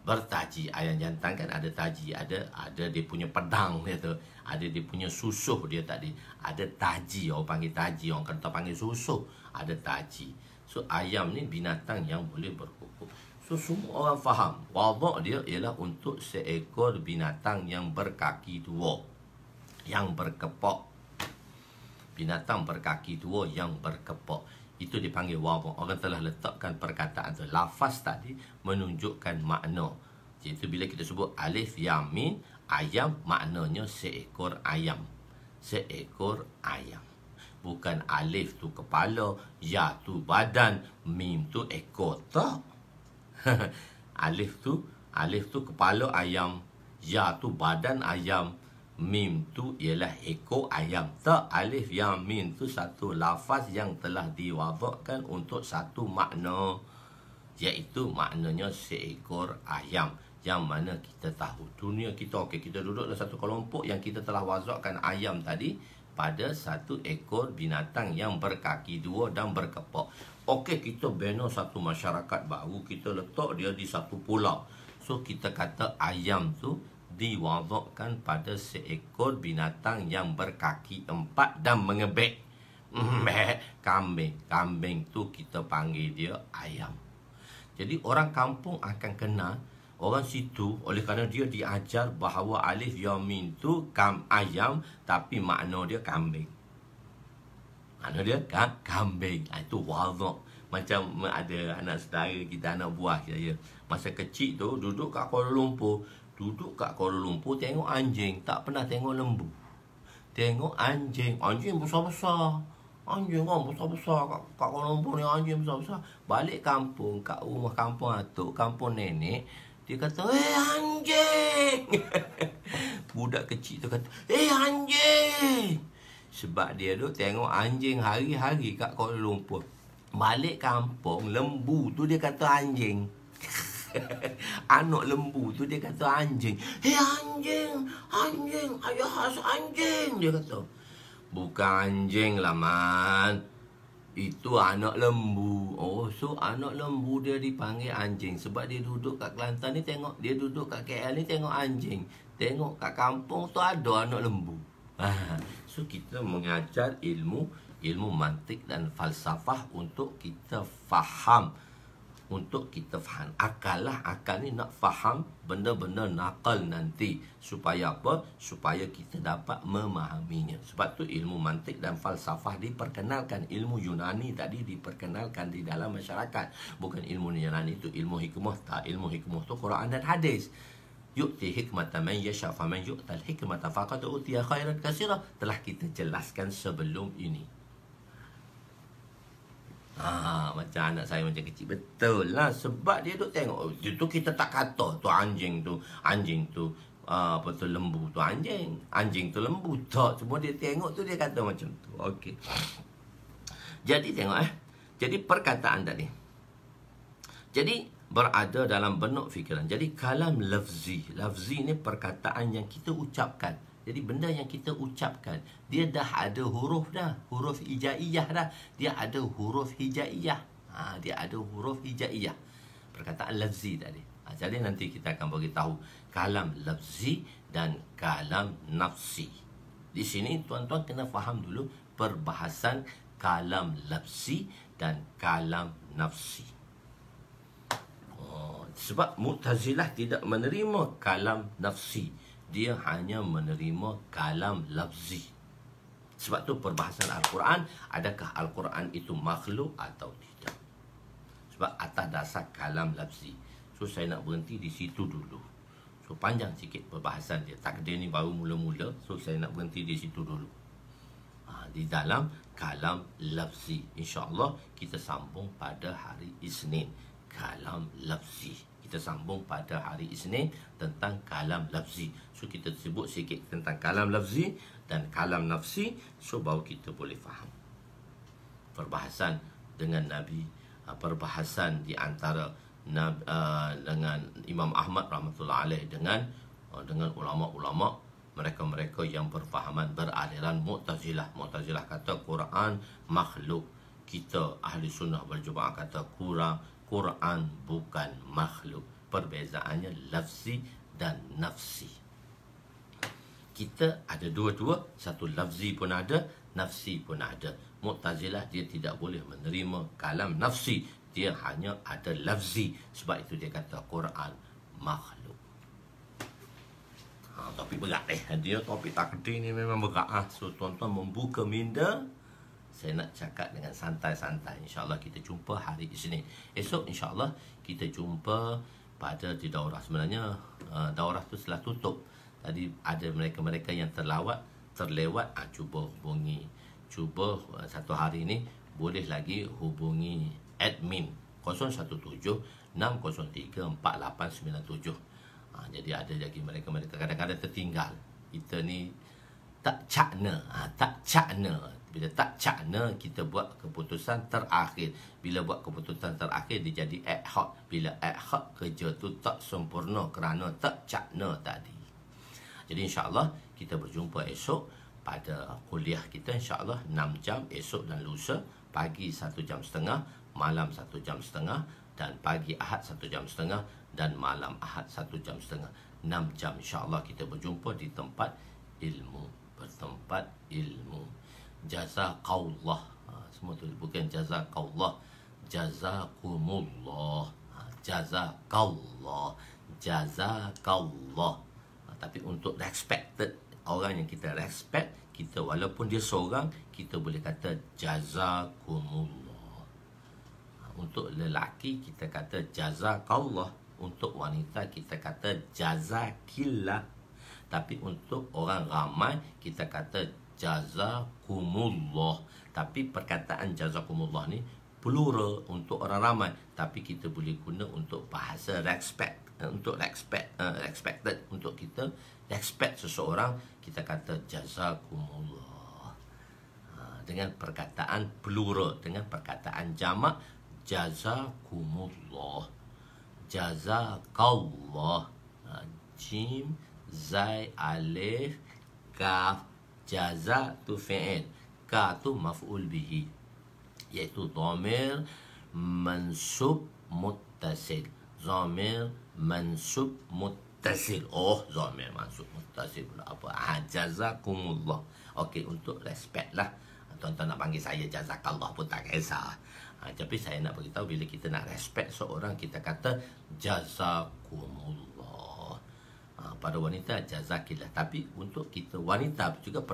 bertaji. Ayam jantan kan ada taji, ada dia punya pedang dia tu, ada dia punya susuh dia tadi, ada taji, orang panggil taji, orang kata panggil susuh, ada taji. So ayam ni binatang yang boleh berkuku. So semua orang faham wadha' dia ialah untuk seekor binatang yang berkaki dua, yang berkepok. Binatang berkaki dua yang berkepok, itu dipanggil wadha'. Orang telah letakkan perkataan tu, lafaz tadi menunjukkan makna. Iaitu bila kita sebut alif ya mim, ayam maknanya seekor ayam. Seekor ayam. Bukan alif tu kepala, ya tu badan, mim tu ekor. Tak. Alif tu kepala ayam, ya tu badan ayam, mim tu ialah ekor ayam. Tak, alif ya mim tu satu lafaz yang telah diwadakkan untuk satu makna, iaitu maknanya seekor ayam. Yang mana kita tahu dunia kita, okey, kita duduk dalam satu kelompok yang kita telah wazakkan ayam tadi pada satu ekor binatang yang berkaki dua dan berkepok. Okey, kita bina satu masyarakat baru, kita letak dia di satu pulau. So kita kata ayam tu diwazakkan pada seekor binatang yang berkaki empat dan mengebek. Kambing tu kita panggil dia ayam. Jadi orang kampung akan kenal orang situ oleh kerana dia diajar bahawa alif ya mim tu ayam, tapi makna dia kambing. Makna dia kambing. Itu wadha'. Macam ada anak saudara kita, anak buah saya, masa kecil tu duduk kat Kuala Lumpur. Tengok anjing, tak pernah tengok lembu. Tengok anjing besar-besar. Anjing kan besar-besar kat Kuala Lumpur ni, anjing besar-besar. Balik kampung, kat rumah kampung atuk, kampung nenek, dia kata, anjing. Budak kecil tu kata, anjing. Sebab dia tu tengok anjing hari-hari kat Kuala Lumpur. Balik kampung, lembu tu dia kata anjing. Anak lembu tu dia kata anjing. Anjing, ayah khas anjing, dia kata. Bukan anjing lah, Man. Itu anak lembu. Oh, so anak lembu dia dipanggil anjing sebab dia duduk kat Kelantan ni tengok, dia duduk kat KL ni tengok anjing. Tengok kat kampung tu ada anak lembu. So kita mengajar ilmu mantik dan falsafah untuk kita faham. Akal lah. Akal ni nak faham benda-benda nakal nanti. Supaya apa? Supaya kita dapat memahaminya. Sebab tu ilmu mantik dan falsafah diperkenalkan. Ilmu Yunani tadi diperkenalkan di dalam masyarakat. Bukan ilmu Yunani itu ilmu hikmah. Tak, ilmu hikmah tu Quran dan hadis. Yu'ti hikmata man yasha' faman yu'tal hikmata faqad utiya khairan katsira. Telah kita jelaskan sebelum ini. Macam anak saya macam kecil. Betul lah. Sebab dia duk tengok. Itu kita tak kata tu anjing tu lembu tu anjing tu lembu. Tak. Cuma dia tengok tu dia kata macam tu. Okey. Jadi tengok Jadi perkataan tadi. Jadi berada dalam benuk fikiran. Jadi kalam lafzi. Lafzi ni perkataan yang kita ucapkan. Jadi benda yang kita ucapkan, dia dah ada huruf dah. Huruf hijaiyah dah. Dia ada huruf hijaiyah. Dia ada huruf hijaiyah. Perkataan lafzi tadi. Jadi nanti kita akan beritahu kalam lafzi dan kalam nafsi. Di sini tuan-tuan kena faham dulu perbahasan kalam lafzi dan kalam nafsi. Sebab Mu'tazilah tidak menerima kalam nafsi. Dia hanya menerima kalam lafzi. Sebab tu perbahasan Al-Quran, adakah Al-Quran itu makhluk atau tidak? Sebab atas dasar kalam lafzi. So saya nak berhenti di situ dulu. So panjang sikit perbahasan dia. Takdir ni baru mula-mula. So saya nak berhenti di situ dulu. Di dalam kalam lafzi. InsyaAllah kita sambung pada hari Isnin. Kalam lafzi. Kita sambung pada hari Isnin tentang kalam lafzi. So kita sebut sikit tentang kalam lafzi dan kalam nafsi. So baru kita boleh faham perbahasan dengan Nabi, perbahasan di antara dengan Imam Ahmad rahmatullah alaih dengan ulama-ulama mereka-mereka yang berfahaman beraliran Mu'tazilah. Mu'tazilah kata Quran makhluk. Kita ahli sunnah wal jamaah kata Quran bukan makhluk. Perbezaannya lafzi dan nafsi. Kita ada dua-dua, satu lafzi pun ada, nafsi pun ada. Mu'tazilah dia tidak boleh menerima kalam nafsi, dia hanya ada lafzi. Sebab itu dia kata Quran makhluk. Topik berat dia topik takdir ni memang berat. So tuan-tuan membuka minda. Saya nak cakap dengan santai-santai. InsyaAllah kita jumpa hari Isnin. Esok insyaAllah kita jumpa pada di daurah. Sebenarnya daurah tu telah tutup. Tadi ada mereka-mereka yang terlewat, cuba hubungi. Cuba satu hari ni boleh lagi hubungi admin 017-603-4897. Jadi ada lagi mereka-mereka kadang-kadang tertinggal. Kita ni tak cakna. Bila tak cakna, kita buat keputusan terakhir. Bila buat keputusan terakhir, dia jadi ad hoc. Bila ad hoc, kerja tu tak sempurna kerana tak cakna tadi. Jadi insyaAllah kita berjumpa esok pada kuliah kita. InsyaAllah 6 jam esok dan lusa. Pagi 1 jam setengah, malam 1 jam setengah, dan pagi Ahad 1 jam setengah, dan malam Ahad 1 jam setengah. 6 jam insyaAllah kita berjumpa di tempat ilmu. Bertempat ilmu. Jazakallah. Semua tu bukan jazakallah. Jazakumullah. Jazakallah. Jazakallah. Tapi untuk respected, orang yang kita respect, kita walaupun dia seorang, kita boleh kata jazakumullah. Untuk lelaki kita kata jazakallah. Untuk wanita kita kata jazakillah. Tapi untuk orang ramai kita kata jazakumullah. Tapi perkataan jazakumullah ni plural untuk orang ramai, tapi kita boleh guna untuk bahasa respect, untuk respected, untuk kita respect seseorang, kita kata jazakumullah. Dengan perkataan plural, dengan perkataan jamak jazakumullah. Jazakallah. Jim, zai, alif, kaf. Jaza tu fi'il, ka tu maf'ul bihi, iaitu dhamir mansub muttasil. Dhamir mansub muttasil. Oh, dhamir mansub muttasil pula apa? Jazakumullah. Okey, untuk respect lah. Tuan-tuan nak panggil saya jazakallah pun tak kisah. Tapi saya nak beritahu, bila kita nak respect seorang, kita kata jazakumullah. Pada wanita jazakillah. Tapi untuk kita wanita juga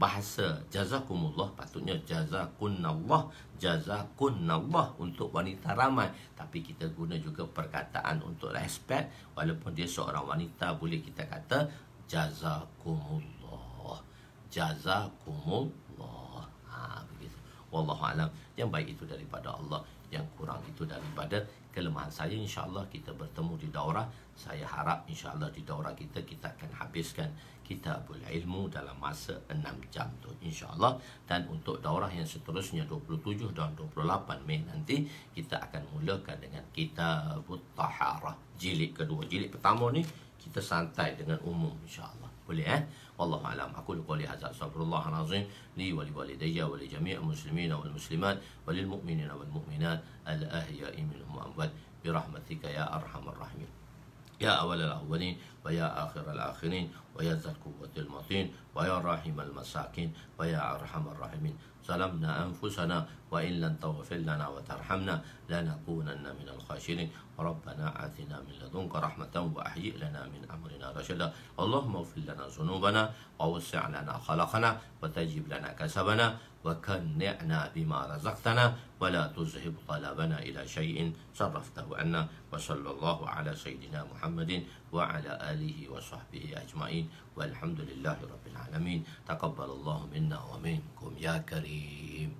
bahasa jazakumullah patutnya jazakunnallah. Jazakunnallah untuk wanita ramai. Tapi kita guna juga perkataan untuk respect. Walaupun dia seorang wanita, boleh kita kata jazakumullah. Jazakumullah. Begitu. Wallahualam. Yang baik itu daripada Allah, yang kurang itu daripada kelemahan saya. InsyaAllah kita bertemu di daurah. Saya harap insyaAllah di daurah kita akan habiskan Kitabul Ilmu dalam masa 6 jam tu, insyaAllah. Dan untuk daurah yang seterusnya 27 dan 28 Mei nanti, kita akan mulakan dengan Kitabut Taharah jilid kedua. Jilid pertama ni kita santai dengan umum, insyaAllah. Boleh Wallahu a'lam. Aku qouli hadza, astaghfirullahal azim li wa li walidayya wa li jami'il muslimina wal muslimat wa lil mu'minina wal mu'minat al ahya'i minhum wa amwat bi rahmatika ya arhamar rahimin. Ya awal al-awwalin wa ya akhir al-akhirin wa ya dzal quwwatil matin wa ya rahimal masakin wa ya arhamar rahimin. Zalamna anfusana wa in lam taghfir lana wa tarhamna lanakunanna minal khasirin. Rabbana atina min ladunka rahmatan wa ahyi' lana min amrina rashada. Allahumma ighfir lana dhunubana wa wasi' lana khalaqana wa tajib lana kasabana wa kanni'na bima razaqtana wa la tuzhib talabana ila shay'in sarraftahu anna. Wa sallallahu ala sayyidina Muhammadin wa ala alihi wa sahbihi ajma'in walhamdulillahi rabbil alamin. Taqabbalallahu minna wa minkum ya karim.